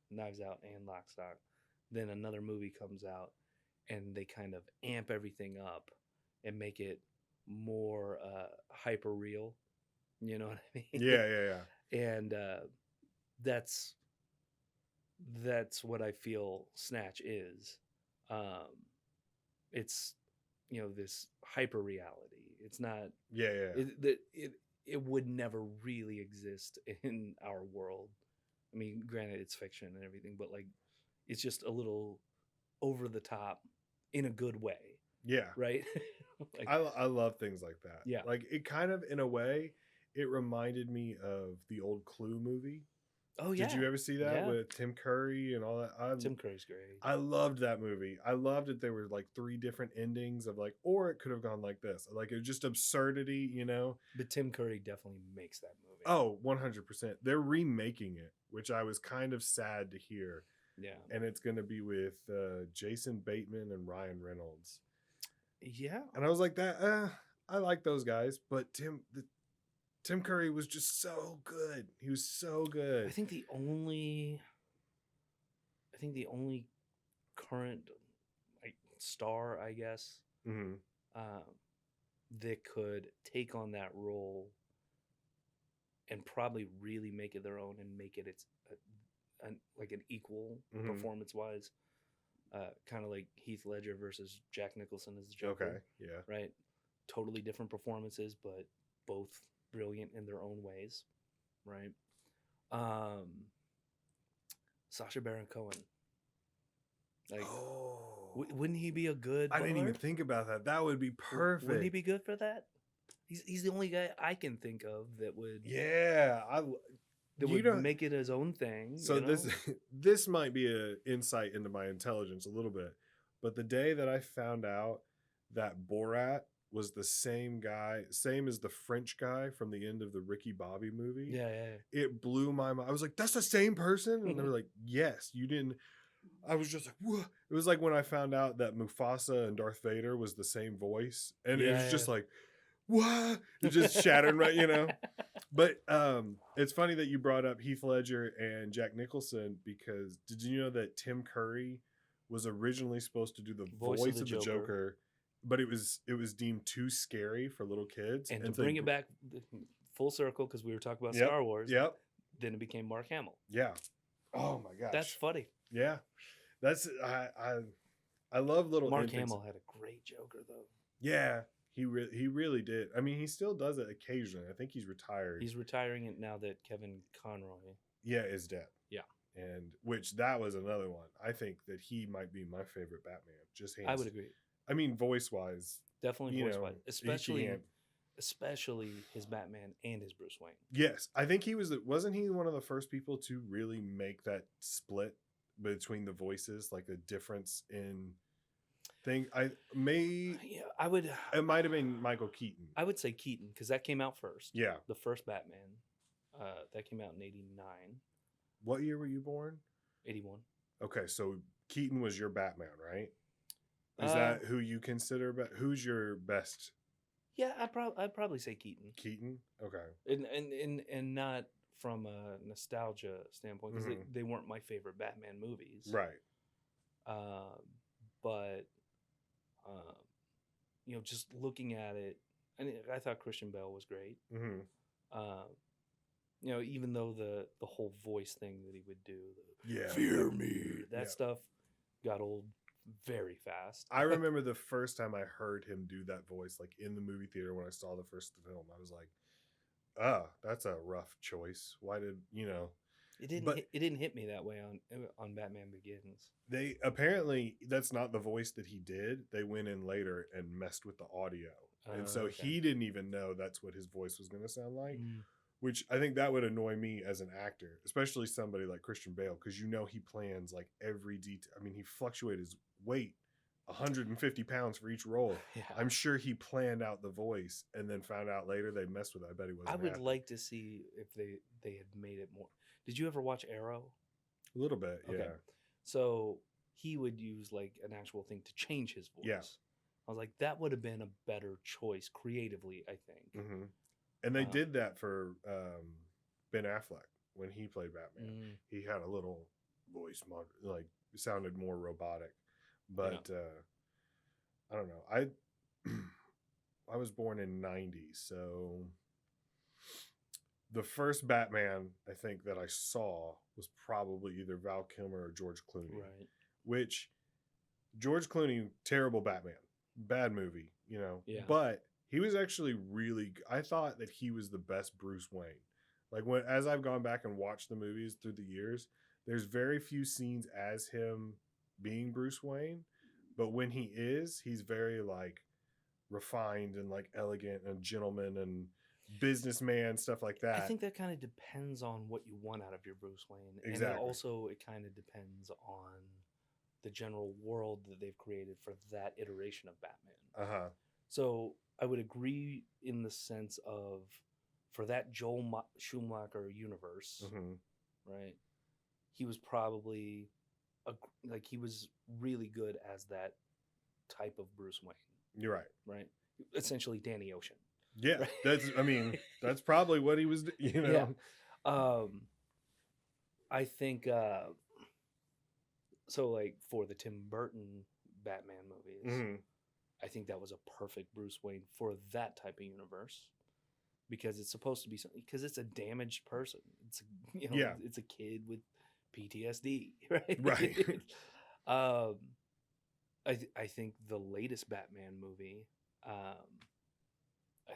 Knives Out and Lock, Stock, then another movie comes out and they kind of amp everything up and make it more hyper real. You know what I mean? Yeah. And that's what I feel Snatch is. It's this hyper reality. It's not. Yeah. It would never really exist in our world. I mean, granted, it's fiction and everything, but like, it's just a little over the top in a good way. Yeah. Right. Like, I love things like that. Yeah. Like it kind of, in a way, it reminded me of the old Clue movie. Oh yeah. Did you ever see that with Tim Curry and all that? Tim Curry's great. I loved that movie. I loved it. There were like 3 different endings of like, or it could have gone like this. Like it was just absurdity, But Tim Curry definitely makes that movie. Oh, 100%. They're remaking it, which I was kind of sad to hear. Yeah. And it's going to be with Jason Bateman and Ryan Reynolds. Yeah. And I was like, I like those guys, but Tim Curry was just so good. He was so good. I think the only current like star, I guess, that could take on that role and probably really make it their own and make it like an equal performance wise, kind of like Heath Ledger versus Jack Nicholson as the Joker. Okay, yeah, right. Totally different performances, but both brilliant in their own ways, right? Sacha Baron Cohen, like, wouldn't he be a good? I didn't even think about that. That would be perfect. Wouldn't he be good for that? He's the only guy I can think of that would make it his own thing. So this might be an insight into my intelligence a little bit, but the day that I found out that Borat was the same as the French guy from the end of the Ricky Bobby movie, it blew my mind. I was like, that's the same person? And they were like, yes, you didn't. I was just like, whoa. It was like when I found out that Mufasa and Darth Vader was the same voice, and it was just like, what? It just shattered, right? You know. But it's funny that you brought up Heath Ledger and Jack Nicholson, because did you know that Tim Curry was originally supposed to do the voice of the Joker, but it was deemed too scary for little kids. And to bring it back full circle, because we were talking about Star Wars. Yep. Then it became Mark Hamill. Yeah. Oh my gosh. That's funny. Yeah. That's I love little. Mark Hamill had a great Joker though. Yeah. He really did. I mean, he still does it occasionally. I think he's retired. He's retiring it now that Kevin Conroy is dead. Yeah. And which that was another one. I think that he might be my favorite Batman. Just hands. I would agree. I mean, voice wise. Definitely voice wise. Especially his Batman and his Bruce Wayne. Yes. I think wasn't he one of the first people to really make that split between the voices, like a difference in thing? It might have been Michael Keaton. I would say Keaton, because that came out first. Yeah. The first Batman. That came out in 89. What year were you born? 81. Okay, so Keaton was your Batman, right? Is that who you consider? Who's your best? Yeah, I'd probably say Keaton. Keaton, okay. And not from a nostalgia standpoint, because they weren't my favorite Batman movies, right? But just looking at it, I thought Christian Bale was great. Even though the whole voice thing that he would do, fear me, that stuff got old very fast. I remember the first time I heard him do that voice, like in the movie theater when I saw the first film, I was like, that's a rough choice. Why did It didn't hit me that way on Batman Begins. They apparently, that's not the voice that he did. They went in later and messed with the audio, and so he didn't even know that's what his voice was going to sound like. Which I think that would annoy me as an actor, especially somebody like Christian Bale, because he plans like every detail. I mean, he fluctuated his weight 150 pounds for each role. Yeah. I'm sure he planned out the voice and then found out later they messed with it. I bet he wasn't. I would like to see if they had made it more. Did you ever watch Arrow? A little bit, yeah. Okay. So he would use like an actual thing to change his voice. Yeah. I was like, that would have been a better choice creatively, I think. Mm-hmm. And they did that for Ben Affleck when he played Batman. He had a little voice, like sounded more robotic. But I don't know. I was born in '90, so the first Batman I think that I saw was probably either Val Kilmer or George Clooney. Right. Which George Clooney, terrible Batman, bad movie, Yeah. But he was actually really. I thought that he was the best Bruce Wayne. Like as I've gone back and watched the movies through the years, there's very few scenes as him being Bruce Wayne, but when he is, he's very like refined and like elegant and gentleman and businessman, stuff like that. I think that kind of depends on what you want out of your Bruce Wayne. Exactly. And also it kind of depends on the general world that they've created for that iteration of Batman. So I would agree in the sense of, for that Joel Schumacher universe, right? He was probably he was really good as that type of Bruce Wayne. You're right. Right? Essentially Danny Ocean. Yeah. Right? That's probably what he was, Yeah. I think, so like for the Tim Burton Batman movies, I think that was a perfect Bruce Wayne for that type of universe, because it's supposed to be something, because it's a damaged person. It's it's a kid with PTSD, right? Right. I think the latest Batman movie, I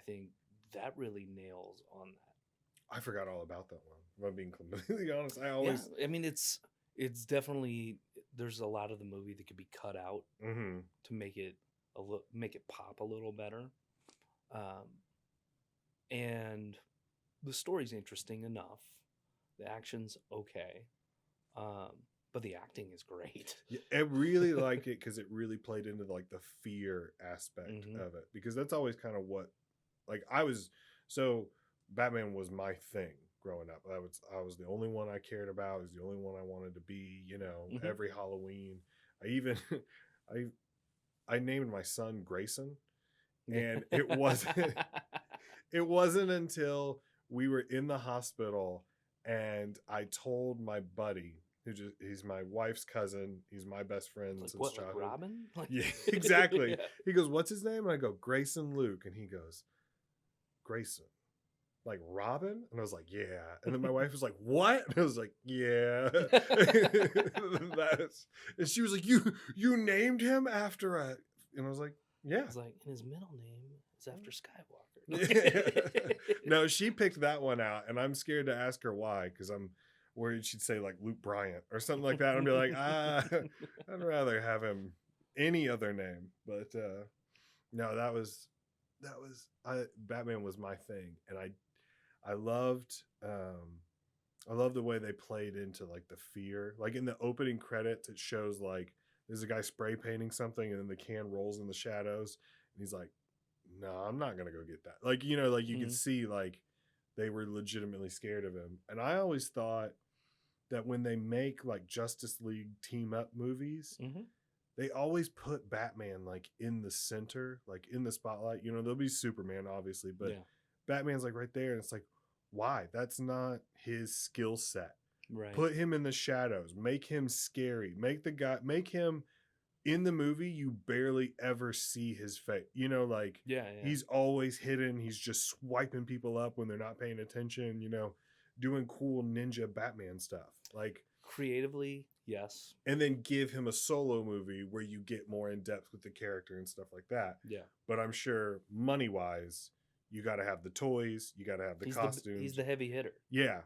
think that really nails on that. I forgot all about that one. If I'm being completely honest, I mean, it's definitely, there's a lot of the movie that could be cut out to make it pop a little better. And the story's interesting enough. The action's okay. But the acting is great. Yeah, I really like it because it really played into like the fear aspect of it, because that's always kind of what, like, so Batman was my thing growing up. I was the only one I cared about. It was the only one I wanted to be. Every Halloween, I even I named my son Grayson, and it wasn't until we were in the hospital and I told my buddy, he's my wife's cousin, he's my best friend Like, since what, childhood. like Robin? Yeah, exactly. Yeah. He goes, "What's his name?" And I go, "Grayson Luke." And he goes, "Grayson, like Robin?" And I was like, "Yeah." And then my wife was like, "What?" And I was like, "Yeah." And she was like, "You named him after a," and I was like, "Yeah." It's like, and his middle name is after Skywalker. No, she picked that one out, and I'm scared to ask her why, because I'm worried she'd say like Luke Bryant or something like that. I'd be like, I'd rather have him any other name. But no, Batman was my thing, and I loved the way they played into like the fear. Like in the opening credits, it shows like there's a guy spray painting something, and then the can rolls in the shadows, and he's like, "No, I'm not gonna go get that." Like, like you could see like they were legitimately scared of him. And I always thought that when they make like Justice League team up movies, they always put Batman like in the center, like in the spotlight. There'll be Superman, obviously, but Batman's like right there, and it's like, why? That's not his skill set. Right. Put him in the shadows. Make him scary. Make him in the movie, you barely ever see his face. He's always hidden. He's just swiping people up when they're not paying attention, doing cool ninja Batman stuff. Like, creatively, yes. And then give him a solo movie where you get more in depth with the character and stuff like that. Yeah. But I'm sure money-wise, you got to have the toys, you got to have the costumes. He's the heavy hitter. Yeah.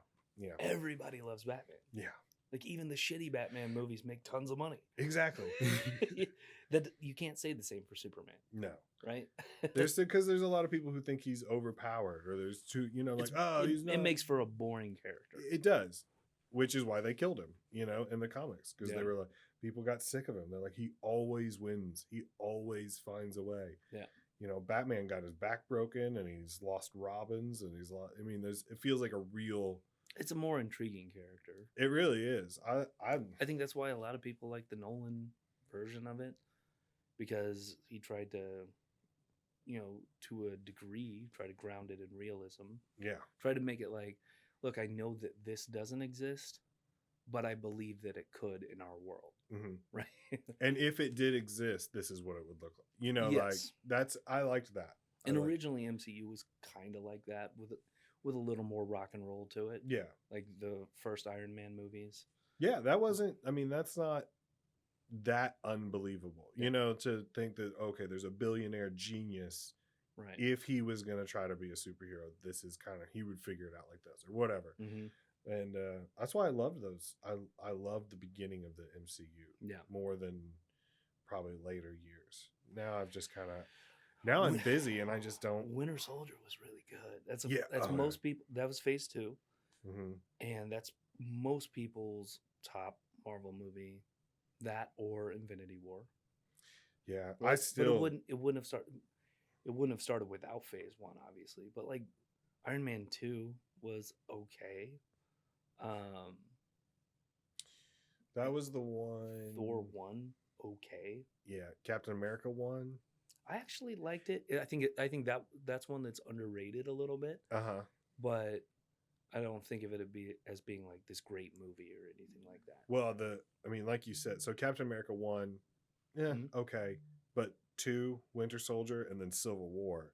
Everybody loves Batman. Yeah. Like, even the shitty Batman movies make tons of money. Exactly. That you can't say the same for Superman. No. Right? Because there's a lot of people who think he's overpowered, or there's too, he's not. It makes for a boring character. It does, which is why they killed him, in the comics, because they were like, people got sick of him. They're like, he always wins. He always finds a way. Yeah. Batman got his back broken, and he's lost Robins, and it feels like a real. It's a more intriguing character. It really is. I think that's why a lot of people like the Nolan version of it, because he tried to, to a degree, try to ground it in realism. Yeah. Try to make it like, look, I know that this doesn't exist, but I believe that it could in our world. Mm-hmm. Right. And if it did exist, this is what it would look like. Yes. Like I liked that. And originally MCU was kind of like that with a little more rock and roll to it. Yeah. Like the first Iron Man movies. Yeah, that's not that unbelievable. Yeah. To think that, okay, there's a billionaire genius. Right. If he was going to try to be a superhero, this is he would figure it out like this or whatever. Mm-hmm. And that's why I loved those. I loved the beginning of the MCU more than probably later years. Now I've just now I'm busy and I just don't. Winter Soldier was really good. That's most people. That was phase 2. Mm-hmm. And that's most people's top Marvel movie, that or Infinity War. Yeah, but it wouldn't have started without phase 1, obviously. But like Iron Man 2 was okay. That was the one. Thor 1, okay. Yeah, Captain America 1. I actually liked it. I think that's one that's underrated a little bit. But I don't think of it as being like this great movie or anything like that. Well, like you said, so Captain America 1, okay, but 2, Winter Soldier, and then Civil War.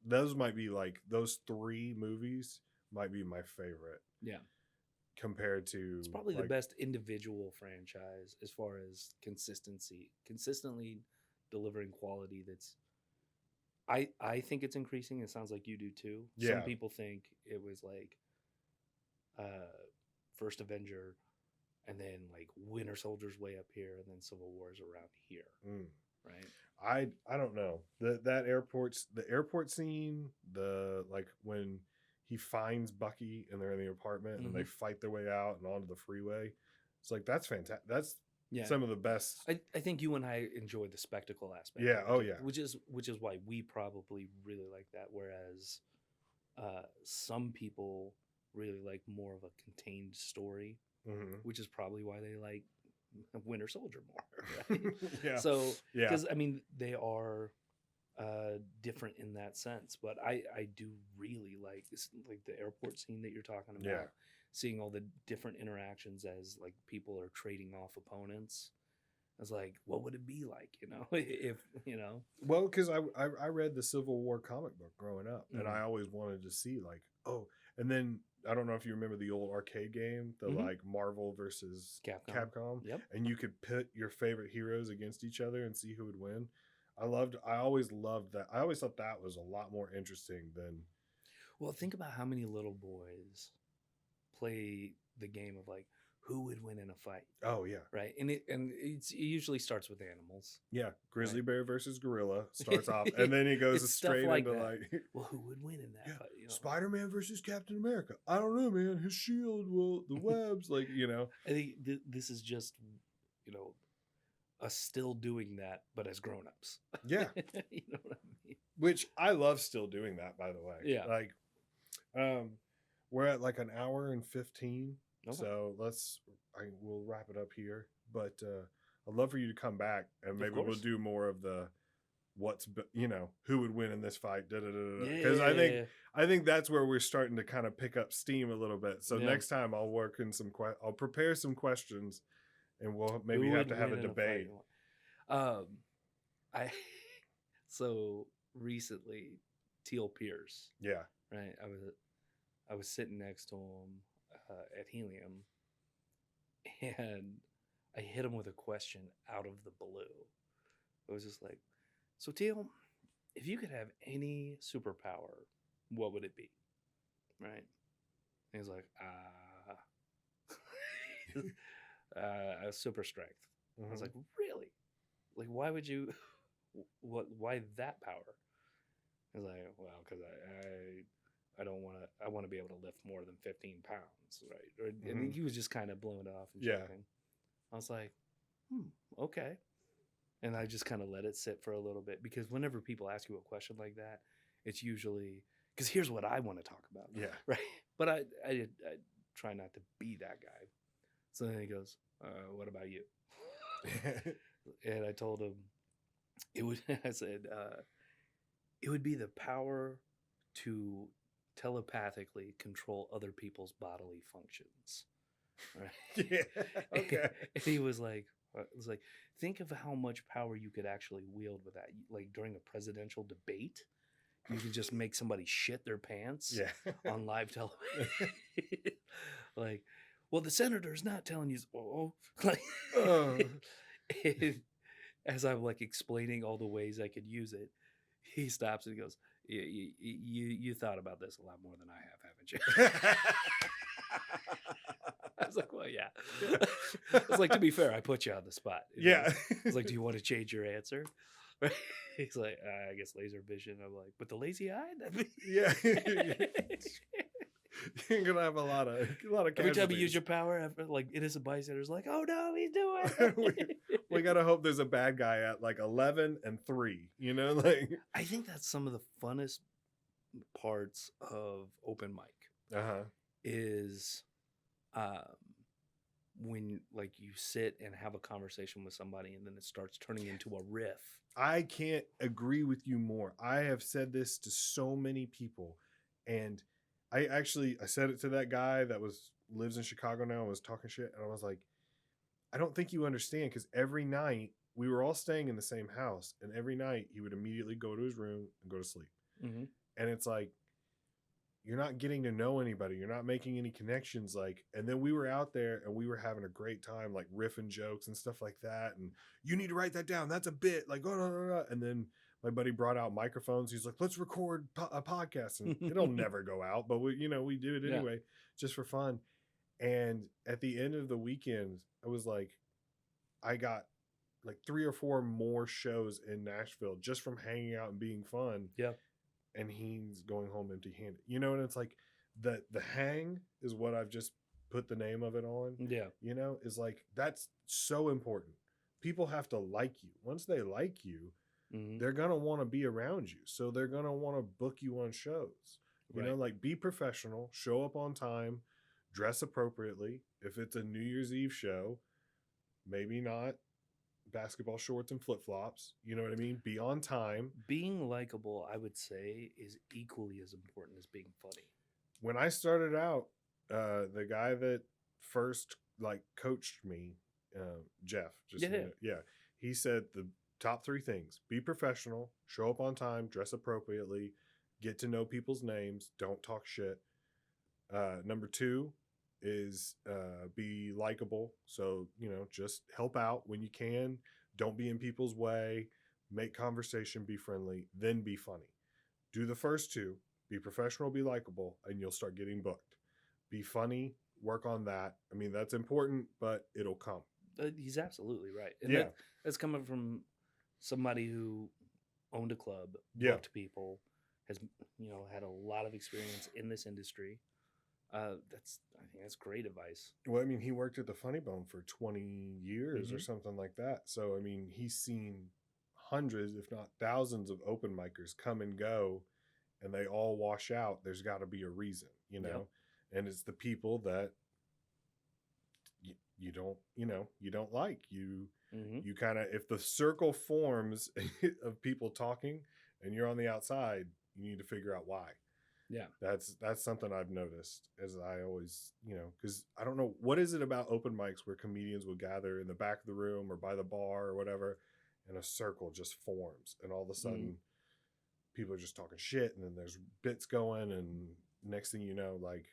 Those might be like, those 3 movies might be my favorite. Yeah. Compared to, it's probably the best individual franchise as far as consistently delivering quality. That's, I think it's increasing. It sounds like you do too. Yeah. Some people think it was like first Avenger, and then like Winter Soldier's way up here, and then Civil War's around here. right? I don't know. The airport scene, the like when he finds Bucky and they're in the apartment and they fight their way out and onto the freeway. It's like that's fantastic. That's some of the best. I think you and I enjoy the spectacle aspect. Yeah. Of it, yeah. Which is why we probably really like that. Whereas some people really like more of a contained story, which is probably why they like Winter Soldier more. Right? Yeah. So because I mean they are different in that sense, but I do really like the airport scene that you're talking about. Yeah. Seeing all the different interactions as like people are trading off opponents. I was like, what would it be like, if Well, because I read the Civil War comic book growing up, and I always wanted to see like, and then I don't know if you remember the old arcade game, the like Marvel versus Capcom. Yep. And you could pit your favorite heroes against each other and see who would win. I always loved that. I always thought that was a lot more interesting than. Well, think about how many little boys play the game of like who would win in a fight. Oh yeah, right. And it usually starts with animals. Yeah, grizzly bear versus gorilla starts off, and then he goes straight into like, well, who would win in that fight? Spider-Man versus Captain America. I don't know, man. His shield will the webs, like I think this is just us still doing that, but as grown-ups. Yeah, you know what I mean. Which I love still doing that, by the way. Yeah, like, we're at like an hour and 15. Okay. So we'll wrap it up here. But I'd love for you to come back and maybe we'll do more of the who would win in this fight. Because I think that's where we're starting to kind of pick up steam a little bit. So next time I'll work in I'll prepare some questions, and we'll maybe have to have a debate. So recently, Teal Pierce. Yeah. Right. I was sitting next to him at Helium, and I hit him with a question out of the blue. I was just like, so Teal, if you could have any superpower, what would it be? Right? And he's like, super strength. I was like, really? Like, why would you? Why that power? I was like, well, because I don't want to. I want to be able to lift more than 15 pounds, right? And he was just kind of blowing it off and joking. I was like, okay. And I just kind of let it sit for a little bit, because whenever people ask you a question like that, it's usually because here's what I want to talk about. Yeah. Right. But I try not to be that guy. So then he goes, what about you? And I told him I said, it would be the power to telepathically control other people's bodily functions. Right? Yeah. Okay. And he was like, think of how much power you could actually wield with that. Like during a presidential debate, you can just make somebody shit their pants on live television. Like, well, the senator's not telling you. As I'm like explaining all the ways I could use it, he stops and he goes, you thought about this a lot more than I have, haven't you? I was like, well, yeah. I was like, to be fair, I put you on the spot. Yeah. I was like, do you want to change your answer? He's like, I guess laser vision. I'm like, but the lazy eye? Yeah. You're gonna have a lot of every time you use your power, like innocent bystanders, like, oh no, he's doing it. we gotta hope there's a bad guy at like 11 and 3. Like I think that's some of the funnest parts of open mic. Is when like you sit and have a conversation with somebody and then it starts turning into a riff. I can't agree with you more. I have said this to so many people, and I said it to that guy that lives in Chicago now and was talking shit, and I was like, I don't think you understand, because every night we were all staying in the same house, and every night he would immediately go to his room and go to sleep. And it's like, you're not getting to know anybody. You're not making any connections. Like, and then we were out there and we were having a great time, like riffing jokes and stuff like that. And you need to write that down. That's a bit like, oh. And then my buddy brought out microphones. He's like, let's record a podcast, and it'll never go out, but we do it anyway, just for fun. And at the end of the weekend, I was like, I got like 3 or 4 more shows in Nashville just from hanging out and being fun. Yeah. And he's going home empty-handed. You know, and it's like the hang is what I've just put the name of it on. Yeah. You know, is like that's so important. People have to like you. Once they like you, they're going to want to be around you. So they're going to want to book you on shows. You know, like be professional, show up on time, dress appropriately. If it's a New Year's Eve show, maybe not basketball shorts and flip-flops. You know what I mean? Be on time. Being likable, I would say, is equally as important as being funny. When I started out, the guy that first like coached me, Jeff, he said the top 3 things: be professional, show up on time, dress appropriately, get to know people's names, don't talk shit. Number 2 is be likable. So, you know, just help out when you can. Don't be in people's way. Make conversation, be friendly, then be funny. Do the first 2, be professional, be likable, and you'll start getting booked. Be funny, work on that. I mean, that's important, but it'll come. He's absolutely right. And that's coming from somebody who owned a club, booked people, has, you know, had a lot of experience in this industry. I think that's great advice. Well, I mean, he worked at the Funny Bone for 20 years or something like that. So, I mean, he's seen hundreds, if not thousands, of open micers come and go, and they all wash out. There's got to be a reason, you know? And it's the people that you don't like. You kind of, if the circle forms of people talking and you're on the outside, you need to figure out why. Yeah, that's something I've noticed, as I always, you know, because I don't know, what is it about open mics where comedians will gather in the back of the room or by the bar or whatever, and a circle just forms, and all of a sudden people are just talking shit, and then there's bits going, and next thing you know, like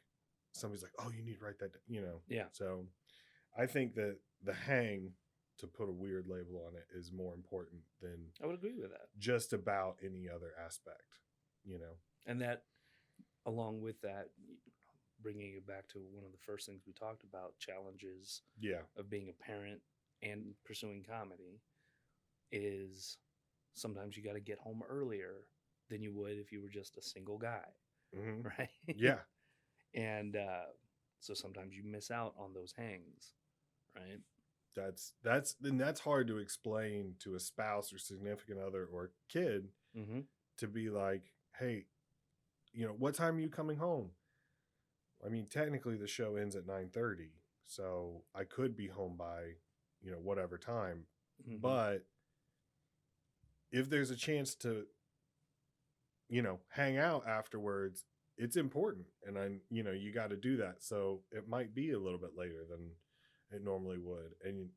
somebody's like, oh, you need to write that, you know. Yeah. So I think that the hang, to put a weird label on it, is more important than, I would agree with that, just about any other aspect, you know. And that, along with that, bringing it back to one of the first things we talked about, challenges of being a parent and pursuing comedy, is sometimes you got to get home earlier than you would if you were just a single guy, right? Yeah. And so sometimes you miss out on those hangs, right? That's hard to explain to a spouse or significant other or kid, to be like, hey, you know, what time are you coming home? I mean, technically the show ends at 9:30, so I could be home by, you know, whatever time. But if there's a chance to, you know, hang out afterwards, it's important. And you know, you got to do that. So it might be a little bit later than it normally would. And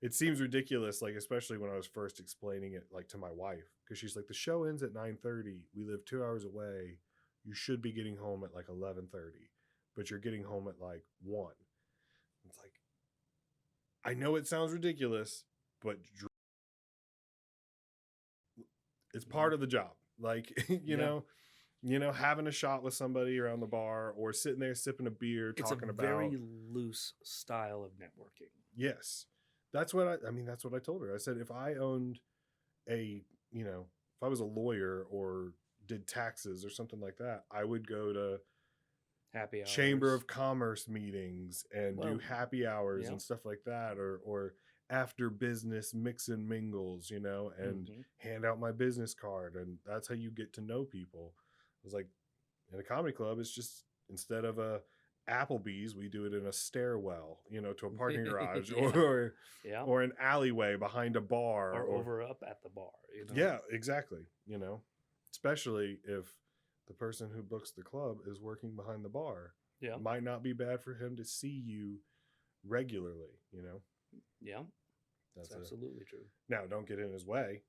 it seems ridiculous, like, especially when I was first explaining it, like, to my wife, because she's like, the show ends at 9:30. We live 2 hours away. You should be getting home at like 11:30, but you're getting home at like 1. It's like, I know it sounds ridiculous, but it's part of the job. Like, you know, having a shot with somebody around the bar, or sitting there sipping a beer, talking about. It's a very loose style of networking. Yes. That's what that's what I told her. I said, if I owned if I was a lawyer or did taxes or something like that, I would go to happy hours, Chamber of Commerce meetings, and do happy hours and stuff like that, or after business mix and mingles, you know, and hand out my business card. And that's how you get to know people. It was like, in a comedy club, it's just, instead of a Applebee's, we do it in a stairwell, you know, to a parking garage, or an alleyway behind a bar, or over up at the bar, you know? Yeah, exactly. You know, especially if the person who books the club is working behind the bar. It might not be bad for him to see you regularly, you know? Yeah, that's absolutely true. Now, don't get in his way.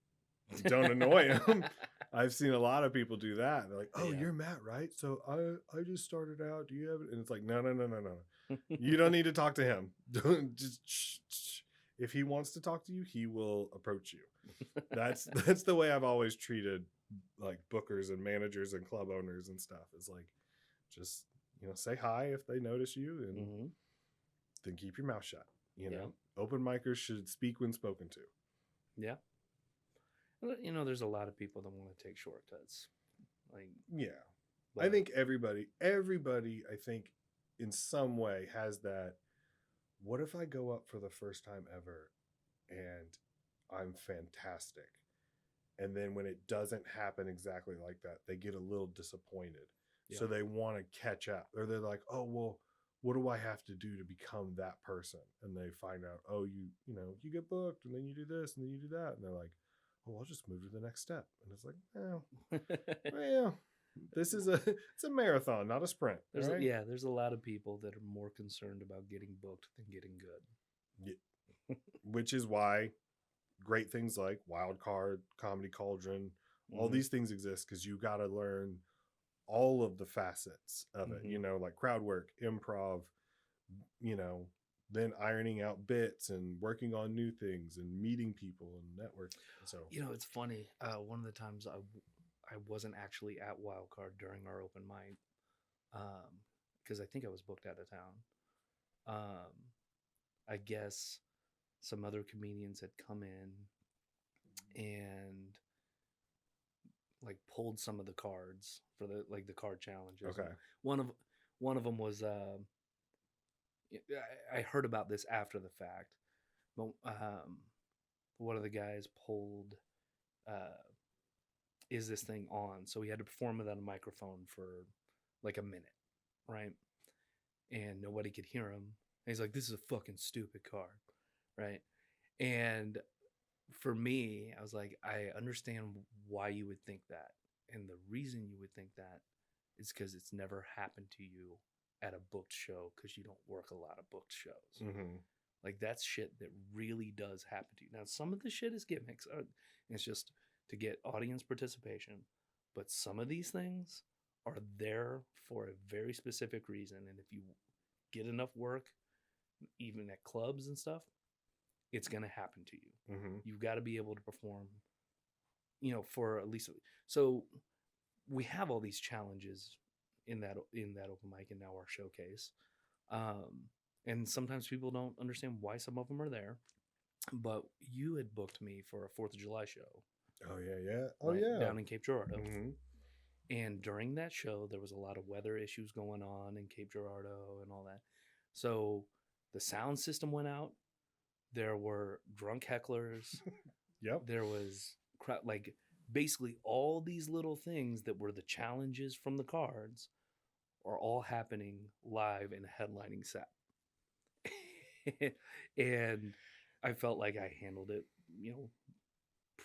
Don't annoy him. I've seen a lot of people do that. They're like, oh, you're Matt, right? So I just started out. Do you have it? And it's like, no. You don't need to talk to him. Don't just if he wants to talk to you, he will approach you. That's the way I've always treated, like, bookers and managers and club owners and stuff. It's like, just, you know, say hi if they notice you, and then keep your mouth shut. You know, open micers should speak when spoken to. Yeah. You know, there's a lot of people that want to take shortcuts. Like, yeah, I think everybody, I think in some way has that. What if I go up for the first time ever and I'm fantastic? And then when it doesn't happen exactly like that, they get a little disappointed. Yeah. So they want to catch up, or they're like, oh, well, what do I have to do to become that person? And they find out, oh, you get booked and then you do this and then you do that. And they're like, oh, I'll just move to the next step. And it's like, well, it's a marathon, not a sprint. Right? There's a lot of people that are more concerned about getting booked than getting good. Yeah. Which is why great things like Wild Card, Comedy Cauldron, all these things exist, because you got to learn all of the facets of it, like crowd work, improv, then ironing out bits and working on new things and meeting people and networking. So, it's funny. One of the times I wasn't actually at Wild Card during our open mic, because I think I was booked out of town. I guess some other comedians had come in and like pulled some of the cards for the card challenges. Okay. One of them was I heard about this after the fact, but one of the guys pulled is this thing on? So he had to perform without a microphone for like a minute, right? And nobody could hear him. And he's like, this is a fucking stupid card, right? And for me, I was like, I understand why you would think that. And the reason you would think that is because it's never happened to you at a booked show, because you don't work a lot of booked shows. Mm-hmm. Like, that's shit that really does happen to you. Now, some of the shit is gimmicks. It's just to get audience participation. But some of these things are there for a very specific reason. And if you get enough work, even at clubs and stuff, it's going to happen to you. Mm-hmm. You've got to be able to perform, for at least. So we have all these challenges in that open mic and now our showcase. And sometimes people don't understand why some of them are there. But you had booked me for a 4th of July show. Oh, yeah. Oh, right, yeah. Down in Cape Girardeau. Mm-hmm. And during that show, there was a lot of weather issues going on in Cape Girardeau and all that. So the sound system went out. There were drunk hecklers. Yep. There was basically all these little things that were the challenges from the cards are all happening live in a headlining set. And I felt like I handled it,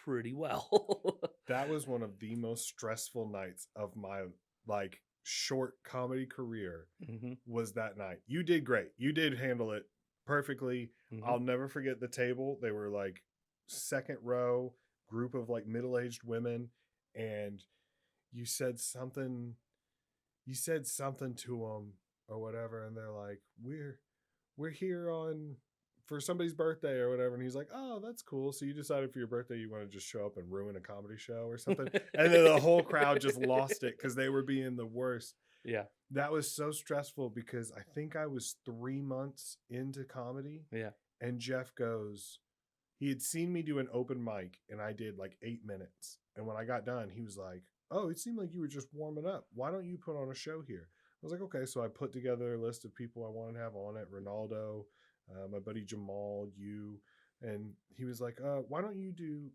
pretty well. That was one of the most stressful nights of my short comedy career. Mm-hmm. Was that night. You did great. You did handle it perfectly. Mm-hmm. I'll never forget the table. They were second row group of middle-aged women, and you said something to them or whatever, and they're like, we're here for somebody's birthday or whatever. And he's like, oh, that's cool. So you decided for your birthday you want to just show up and ruin a comedy show or something. And then the whole crowd just lost it because they were being the worst. Yeah. That was so stressful because I think I was 3 months into comedy. Yeah. And Jeff goes, he had seen me do an open mic and I did 8 minutes. And when I got done, he was like, oh, it seemed like you were just warming up. Why don't you put on a show here? I was like, okay. So I put together a list of people I wanted to have on it. Ronaldo, my buddy Jamal, you. And he was like, why don't you do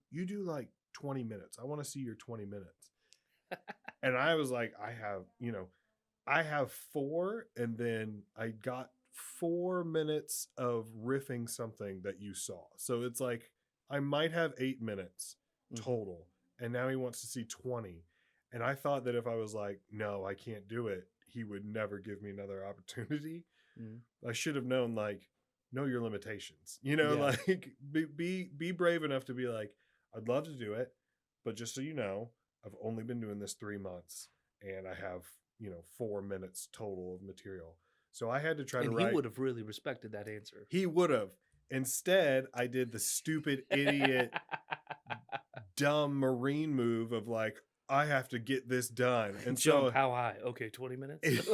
20 minutes? I want to see your 20 minutes. And I was like, I have 4. And then I got 4 minutes of riffing something that you saw. So it's I might have 8 minutes total. And now he wants to see 20. And I thought that if I was like, no, I can't do it, he would never give me another opportunity. I should have known, know your limitations, be brave enough to be like, I'd love to do it, but just so you know, I've only been doing this 3 months and I have, 4 minutes total of material. So I had to try to write. He would have really respected that answer. He would have. Instead, I did the stupid idiot, dumb Marine move of I have to get this done. And jump how high? Okay, 20 minutes.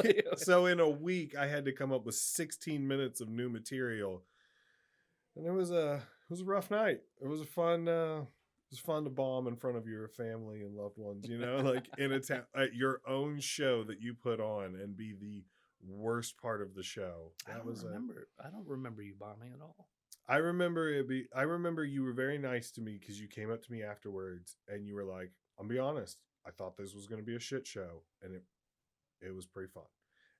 So in a week, I had to come up with 16 minutes of new material. And it was a rough night. It was fun to bomb in front of your family and loved ones, like in a town at your own show that you put on and be the worst part of the show. I don't remember you bombing at all. I remember you were very nice to me because you came up to me afterwards and you were like, "I'll be honest, I thought this was going to be a shit show, and it was pretty fun."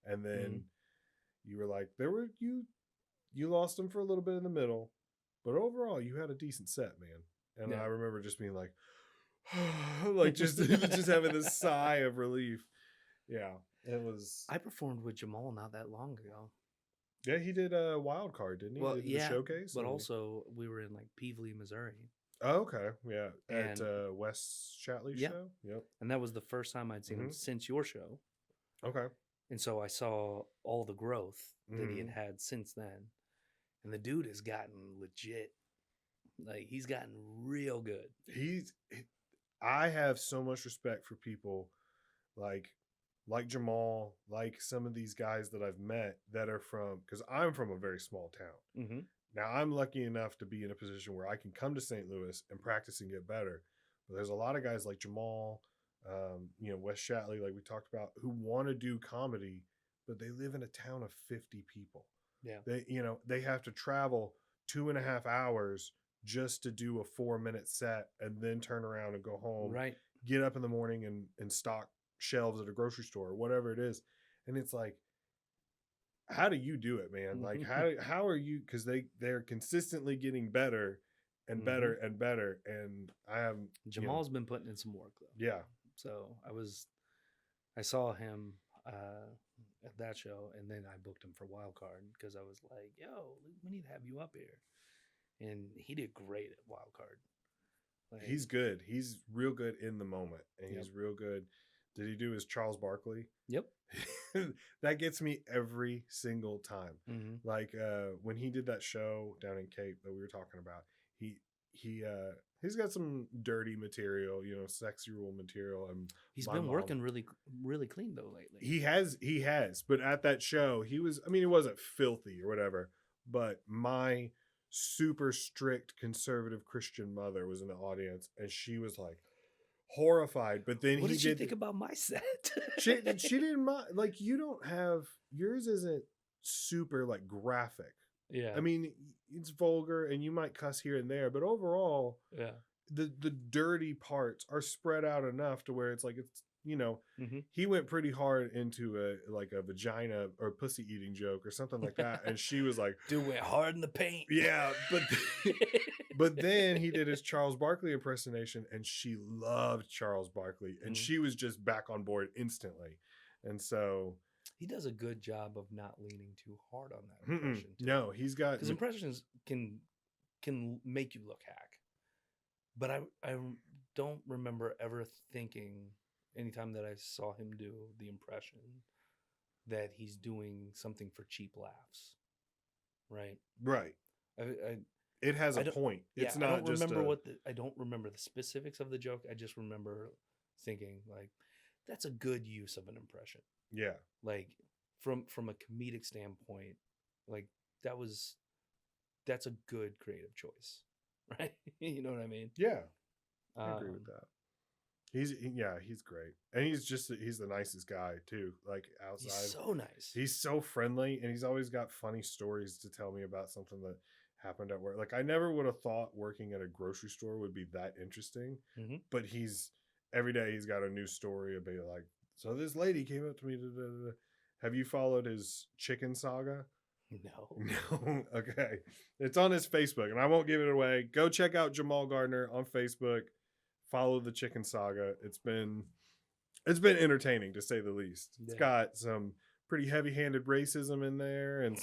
And then you were like, you lost them for a little bit in the middle, but overall you had a decent set, man. And I remember just being like, like just having this sigh of relief. Yeah, it was. I performed with Jamal not that long ago. Yeah, he did a wild card, didn't he? Well, the showcase, but also we were in like Peevely, Missouri. Oh, okay, yeah, at Wes Shatley's show. Yep, and that was the first time I'd seen him since your show. Okay, and so I saw all the growth that he had since then, and the dude has gotten legit. Like he's gotten real good. I have so much respect for people like Jamal, like some of these guys that I've met that are because I'm from a very small town. Now I'm lucky enough to be in a position where I can come to St. Louis and practice and get better. But there's a lot of guys like Jamal, Wes Shatley, like we talked about, who want to do comedy, but they live in a town of 50 people. Yeah. They have to travel 2.5 hours just to do a 4-minute set and then turn around and go home. Right. Get up in the morning and stock shelves at a grocery store or whatever it is. And it's like, how do you do it, man? Like how are you, because they're consistently getting better and better and better. And Jamal's been putting in some work though. Yeah. So I saw him at that show, and then I booked him for Wild Card because I was like, yo, we need to have you up here. And he did great at Wild Card. Like, he's good. He's real good in the moment, and he's real good. Did he do his Charles Barkley? Yep. That gets me every single time. Like when he did that show down in Cape that we were talking about, he's got some dirty material, sexual material. And he's been working really, really clean though lately. He has. But at that show, he wasn't filthy or whatever, but my super strict conservative Christian mother was in the audience, and she was like horrified. But then what did she think about my set? she didn't mind. Like, you don't have, yours isn't super like graphic. Yeah, I mean, it's vulgar and you might cuss here and there, but overall, the dirty parts are spread out enough to where it's like, it's he went pretty hard into a vagina or pussy eating joke or something like that, and she was like, dude went hard in the paint. Yeah, but then he did his Charles Barkley impersonation, and she loved Charles Barkley, and she was just back on board instantly. And so he does a good job of not leaning too hard on that impression. No, he's got, because impressions can make you look hack, but I don't remember ever thinking, anytime that I saw him do the impression, that he's doing something for cheap laughs. Right. It has a point. It's not I don't remember the specifics of the joke. I just remember thinking like, that's a good use of an impression. Yeah. Like from a comedic standpoint, like that's a good creative choice. Right. You know what I mean? Yeah. I agree with that. He's great. And he's the nicest guy too. Like outside. He's so nice. He's so friendly, and he's always got funny stories to tell me about something that happened at work. Like, I never would have thought working at a grocery store would be that interesting. But every day he's got a new story about, like, so this lady came up to me. Have you followed his chicken saga? No. Okay. It's on his Facebook, and I won't give it away. Go check out Jamal Gardner on Facebook. Follow the chicken saga. It's been entertaining, to say the least. It's got some pretty heavy-handed racism in there, and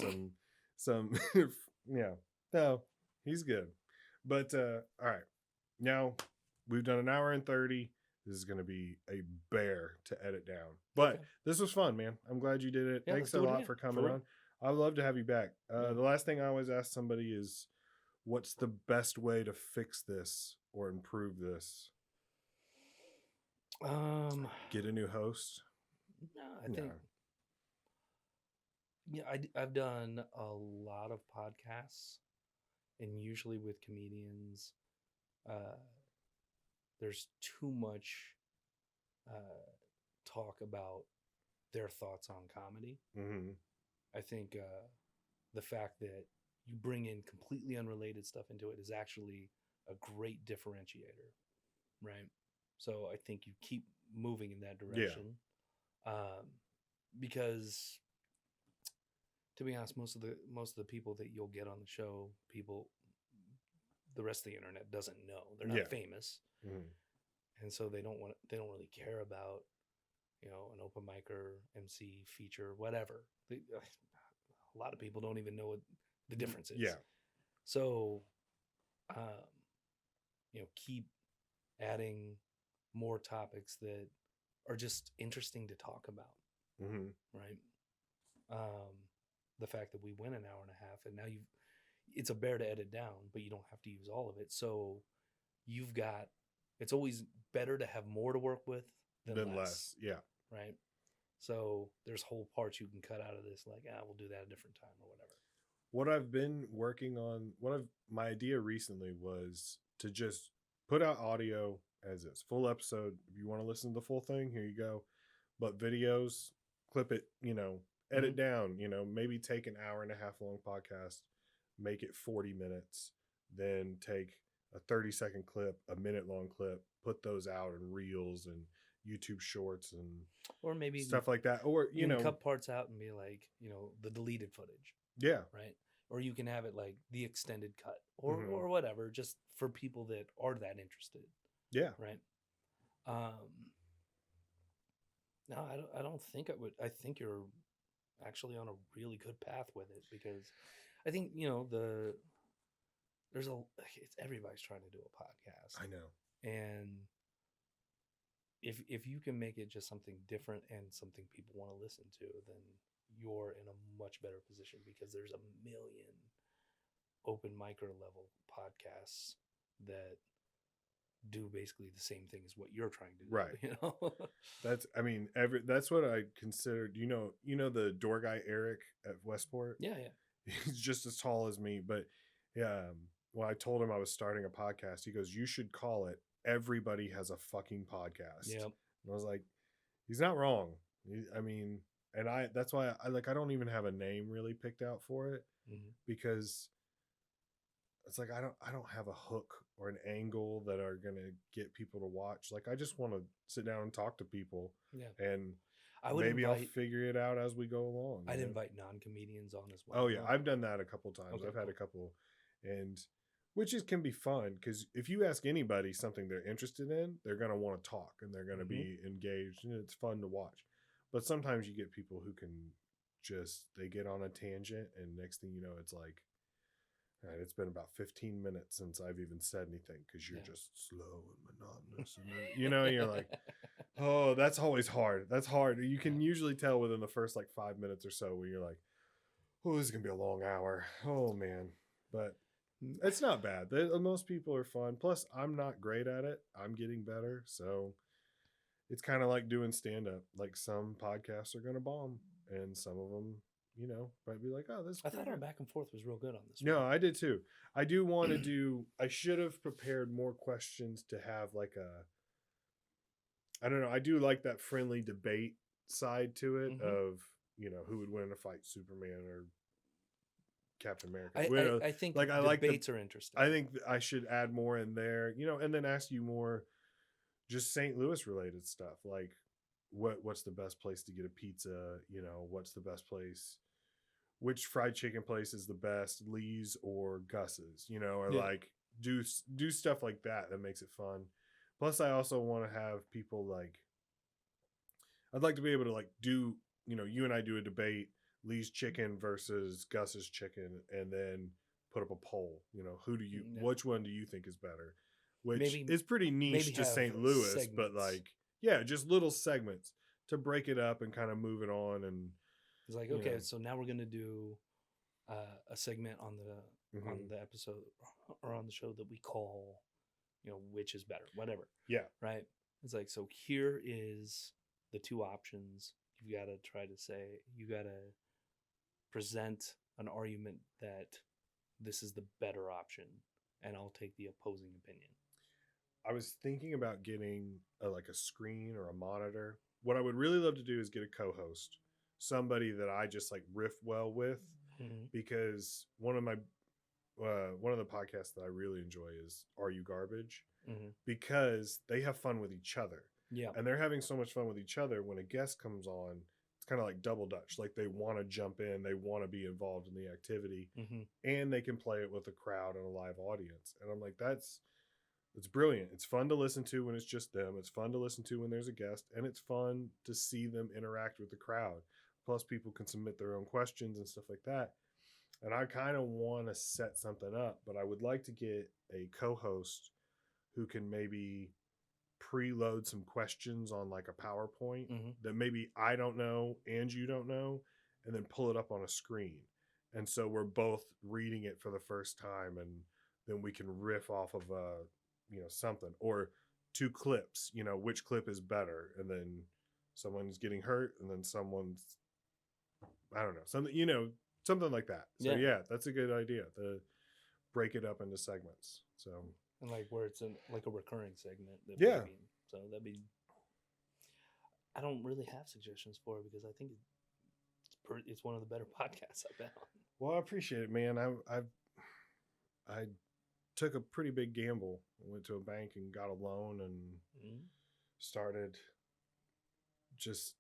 some yeah. No, he's good. But all right. Now we've done 1 hour and 30. This is going to be a bear to edit down. But this was fun, man. I'm glad you did it. Yeah, thanks a lot for coming on. I'd love to have you back. The last thing I always ask somebody is, what's the best way to fix this or improve this? Get a new host? No, I think. Yeah, I've done a lot of podcasts, And usually with comedians, there's too much talk about their thoughts on comedy. Mm-hmm. I think the fact that you bring in completely unrelated stuff into it is actually a great differentiator, right? So I think you keep moving in that direction. Because to be honest, most of the people that you'll get on the show, the rest of the internet doesn't know. They're not famous. Mm-hmm. And so they don't really care about, an open micer, MC, feature, whatever. A lot of people don't even know what the difference is. Yeah. So, keep adding more topics that are just interesting to talk about. Mm-hmm. Right. The fact that we went an hour and a half and now it's a bear to edit down, but you don't have to use all of it. So it's always better to have more to work with than less. Yeah. Right. So there's whole parts you can cut out of this, like, we'll do that a different time or whatever. What I've been working on, my idea recently was to just put out audio as is, full episode. If you want to listen to the full thing, here you go. But videos, clip it, edit down, maybe take an hour and a half long podcast, make it 40 minutes, then take a 30-second clip, a minute long clip, put those out in reels and YouTube shorts and or maybe stuff like that. Or, you can cut parts out and be like, the deleted footage. Yeah. Right. Or you can have it like the extended cut or whatever, just for people that are that interested. Yeah. Right. No, I don't think I would. I think you're actually on a really good path with it, because I think, everybody's trying to do a podcast. I know. And if you can make it just something different and something people want to listen to, then you're in a much better position, because there's a million open micer level podcasts that do basically the same thing as what you're trying to do. Right. That's what I considered. The door guy, Eric at Westport. Yeah. He's just as tall as me, but when I told him I was starting a podcast, he goes, "You should call it Everybody Has a Fucking Podcast." Yep. And I was like, he's not wrong. That's why I don't even have a name really picked out for it, because it's like I don't have a hook or an angle that are gonna get people to watch. Like, I just want to sit down and talk to people. Yeah. And I'll figure it out as we go along. I'd invite non-comedians on as well. Oh yeah, I've done that a couple times. Okay, I've had a couple, and which can be fun, because if you ask anybody something they're interested in, they're gonna want to talk and they're gonna be engaged, and it's fun to watch. But sometimes you get people who can they get on a tangent, and next thing you know, it's like, all right, it's been about 15 minutes since I've even said anything, because you're just slow and monotonous. And you're like, oh, that's always hard. That's hard. You can usually tell within the first 5 minutes or so, where you're like, oh, this is going to be a long hour. Oh, man. But it's not bad. Most people are fun. Plus, I'm not great at it. I'm getting better. So it's kind of like doing stand-up. Like, some podcasts are going to bomb, and some of them, might be like, oh, this. I thought our back and forth was real good on this one. No, I did too. I do want to I should have prepared more questions to have I don't know. I do like that friendly debate side to it of, who would win in a fight, Superman or Captain America. I think debates are interesting. I think I should add more in there, and then ask you more just St. Louis related stuff. Like, what's the best place to get a pizza? What's the best place? Which fried chicken place is the best, Lee's or Gus's? Do stuff like that makes it fun. Plus, I also want to have people I'd like to be able to do, you and I do a debate, Lee's chicken versus Gus's chicken, and then put up a poll. Which one do you think is better? Which is pretty niche to St. Louis, segments. But just little segments to break it up and kind of move it on. And it's like, okay, so now we're going to do a segment on the episode or on the show that we call, which is better, whatever. Yeah. Right. It's like, so here is the two options. You got to present an argument that this is the better option, and I'll take the opposing opinion. I was thinking about getting like a screen or a monitor. What I would really love to do is get a co-host, somebody that I just like riff well with, because one of the podcasts that I really enjoy is Are You Garbage? Because they have fun with each other. Yeah. And they're having so much fun with each other. When a guest comes on, it's kind of like double dutch. Like they want to jump in, they want to be involved in the activity, and they can play it with a crowd and a live audience. And I'm like, it's brilliant. It's fun to listen to when it's just them. It's fun to listen to when there's a guest, and it's fun to see them interact with the crowd. Plus, people can submit their own questions and stuff like that. And I kind of want to set something up, but I would like to get a co-host who can maybe preload some questions on like a PowerPoint that maybe I don't know and you don't know, and then pull it up on a screen. And so we're both reading it for the first time, and then we can riff off of something, or 2 clips, which clip is better, and then someone's getting hurt and then someone's, I don't know, something like that. So yeah, that's a good idea, to break it up into segments. So, and like where it's like a recurring segment. So that'd be, I don't really have suggestions for it because I think it's one of the better podcasts I've been on. Well, I appreciate it, man. I took a pretty big gamble. I went to a bank and got a loan and started just,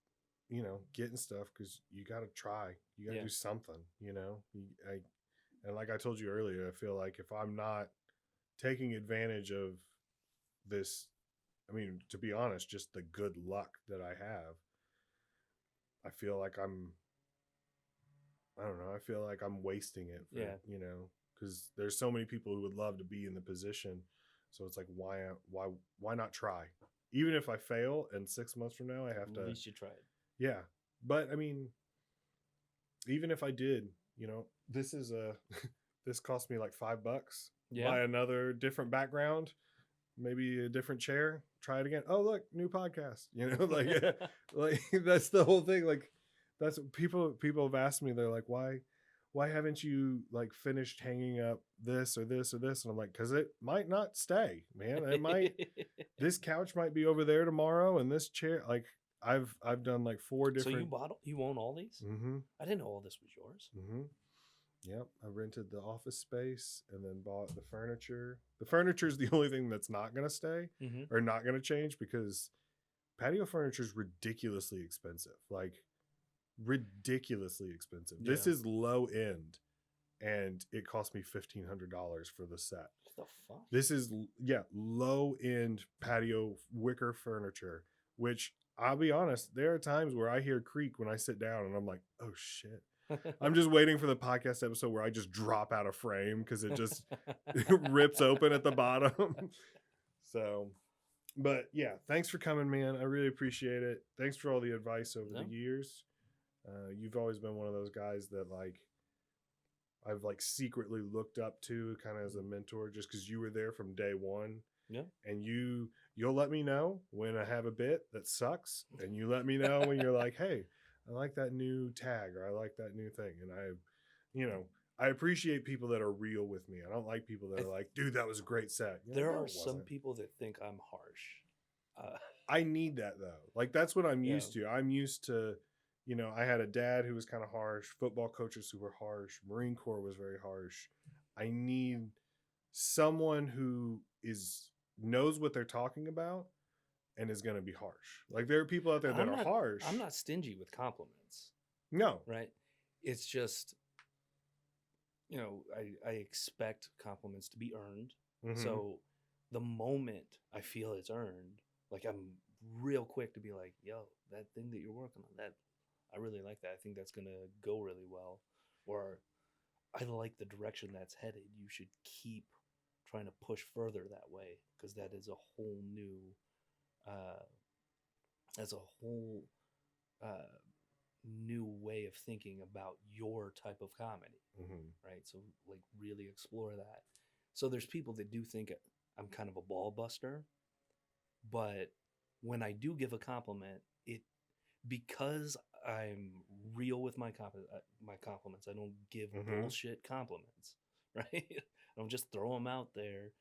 getting stuff, because you got to try. You got to do something, and like I told you earlier, I feel like if I'm not taking advantage of this, I mean, to be honest, just the good luck that I have, I feel like I feel like I'm wasting it for, because there's so many people who would love to be in the position. So it's like, why not try? Even if I fail and 6 months from now I have to, at least you tried. Yeah. But I mean, even if I did, this is this cost me like $5. Buy another different background, maybe a different chair, try it again. Oh, look, new podcast, like that's the whole thing. Like that's what people have asked me. They're like, why haven't you like finished hanging up this or this or this? And I'm like, because it might not stay, man. It might, this couch might be over there tomorrow, and this chair, like I've done like 4 different. So you own all these? I didn't know all this was yours. Yep, I rented the office space and then bought the furniture. The furniture is the only thing that's not going to stay or not going to change, because patio furniture is ridiculously expensive. Like ridiculously expensive. This is low end, and it cost me $1,500 for the set. What the fuck? This is low end patio wicker furniture, which I'll be honest, there are times where I hear creak when I sit down and I'm like, oh shit. I'm just waiting for the podcast episode where I just drop out of frame because it just rips open at the bottom. So, but yeah, thanks for coming, man. I really appreciate it. Thanks for all the advice over the years. You've always been one of those guys that like I've like secretly looked up to kind of as a mentor, just because you were there from day one. Yeah. And you'll let me know when I have a bit that sucks, and you let me know when you're like, hey, I like that new tag, or I like that new thing. And I appreciate people that are real with me. I don't like people that are like, dude, that was a great set. There are some people that think I'm harsh. I need that though. Like that's what I'm used to. I'm used to, I had a dad who was kind of harsh, football coaches who were harsh, Marine Corps was very harsh. I need someone who knows what they're talking about and is going to be harsh. Like there are people out there that are harsh. I'm not stingy with compliments. No. Right? It's just, I expect compliments to be earned. So the moment I feel it's earned, like I'm real quick to be like, yo, that thing that you're working on, that I really like that. I think that's going to go really well. Or I like the direction that's headed. You should keep trying to push further that way, because that is a whole new new way of thinking about your type of comedy, right? So like really explore that. So there's people that do think I'm kind of a ball buster, but when I do give a compliment, because I'm real with my compliments, I don't give bullshit compliments, right? I don't just throw them out there.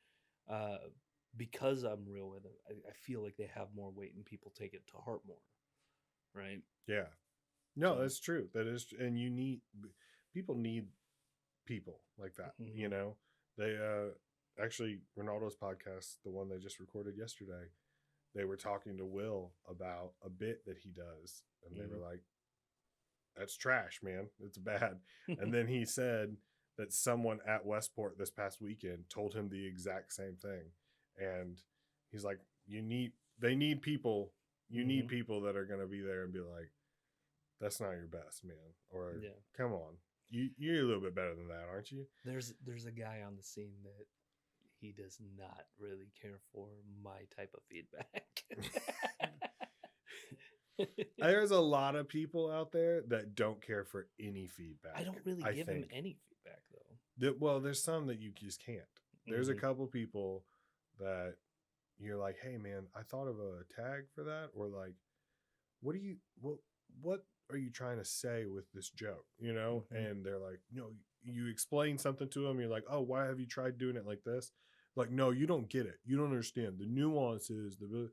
Because I'm real with it, I feel like they have more weight and people take it to heart more, right? Yeah. No, So, that's true. That is, and people need people like that. You know, they actually Ronaldo's podcast, the one they just recorded yesterday, they were talking to Will about a bit that he does, and they were like, "That's trash, man. It's bad." And then he said that someone at Westport this past weekend told him the exact same thing, and he's like, they need people. You need people that are going to be there and be like, "That's not your best, man," or "Come on, you're a little bit better than that, aren't you?" There's a guy on the scene that he does not really care for my type of feedback. There's a lot of people out there that don't care for any feedback. I don't really give him any feedback though. Well, there's some that you just can't. There's a couple people that you're like, "Hey man, I thought of a tag for that," or like, what are you trying to say with this joke? You know? And they're like, "No, you explain something to them, you're like, "Oh, why have you tried doing it like this?" Like, "No, you don't get it. You don't understand the nuances, and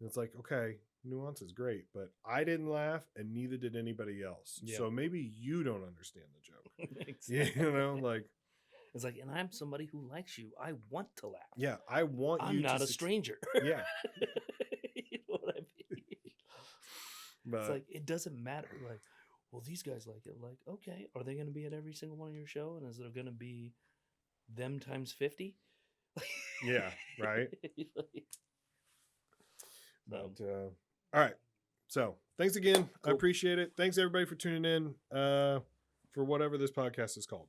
it's like, okay, nuance is great, but I didn't laugh and neither did anybody else. Yeah. So maybe you don't understand the joke." Exactly. You know, like, it's like, and I'm somebody who likes you. I want to laugh. Yeah, I want I'm you not a stranger. Yeah. You know what I mean? But it's like, it doesn't matter. Like, well, these guys like it. Like, okay, are they going to be at every single one of your show? And is there going to be them times 50? Yeah, right. But all right. So thanks again. Cool. I appreciate it. Thanks everybody for tuning in for whatever this podcast is called.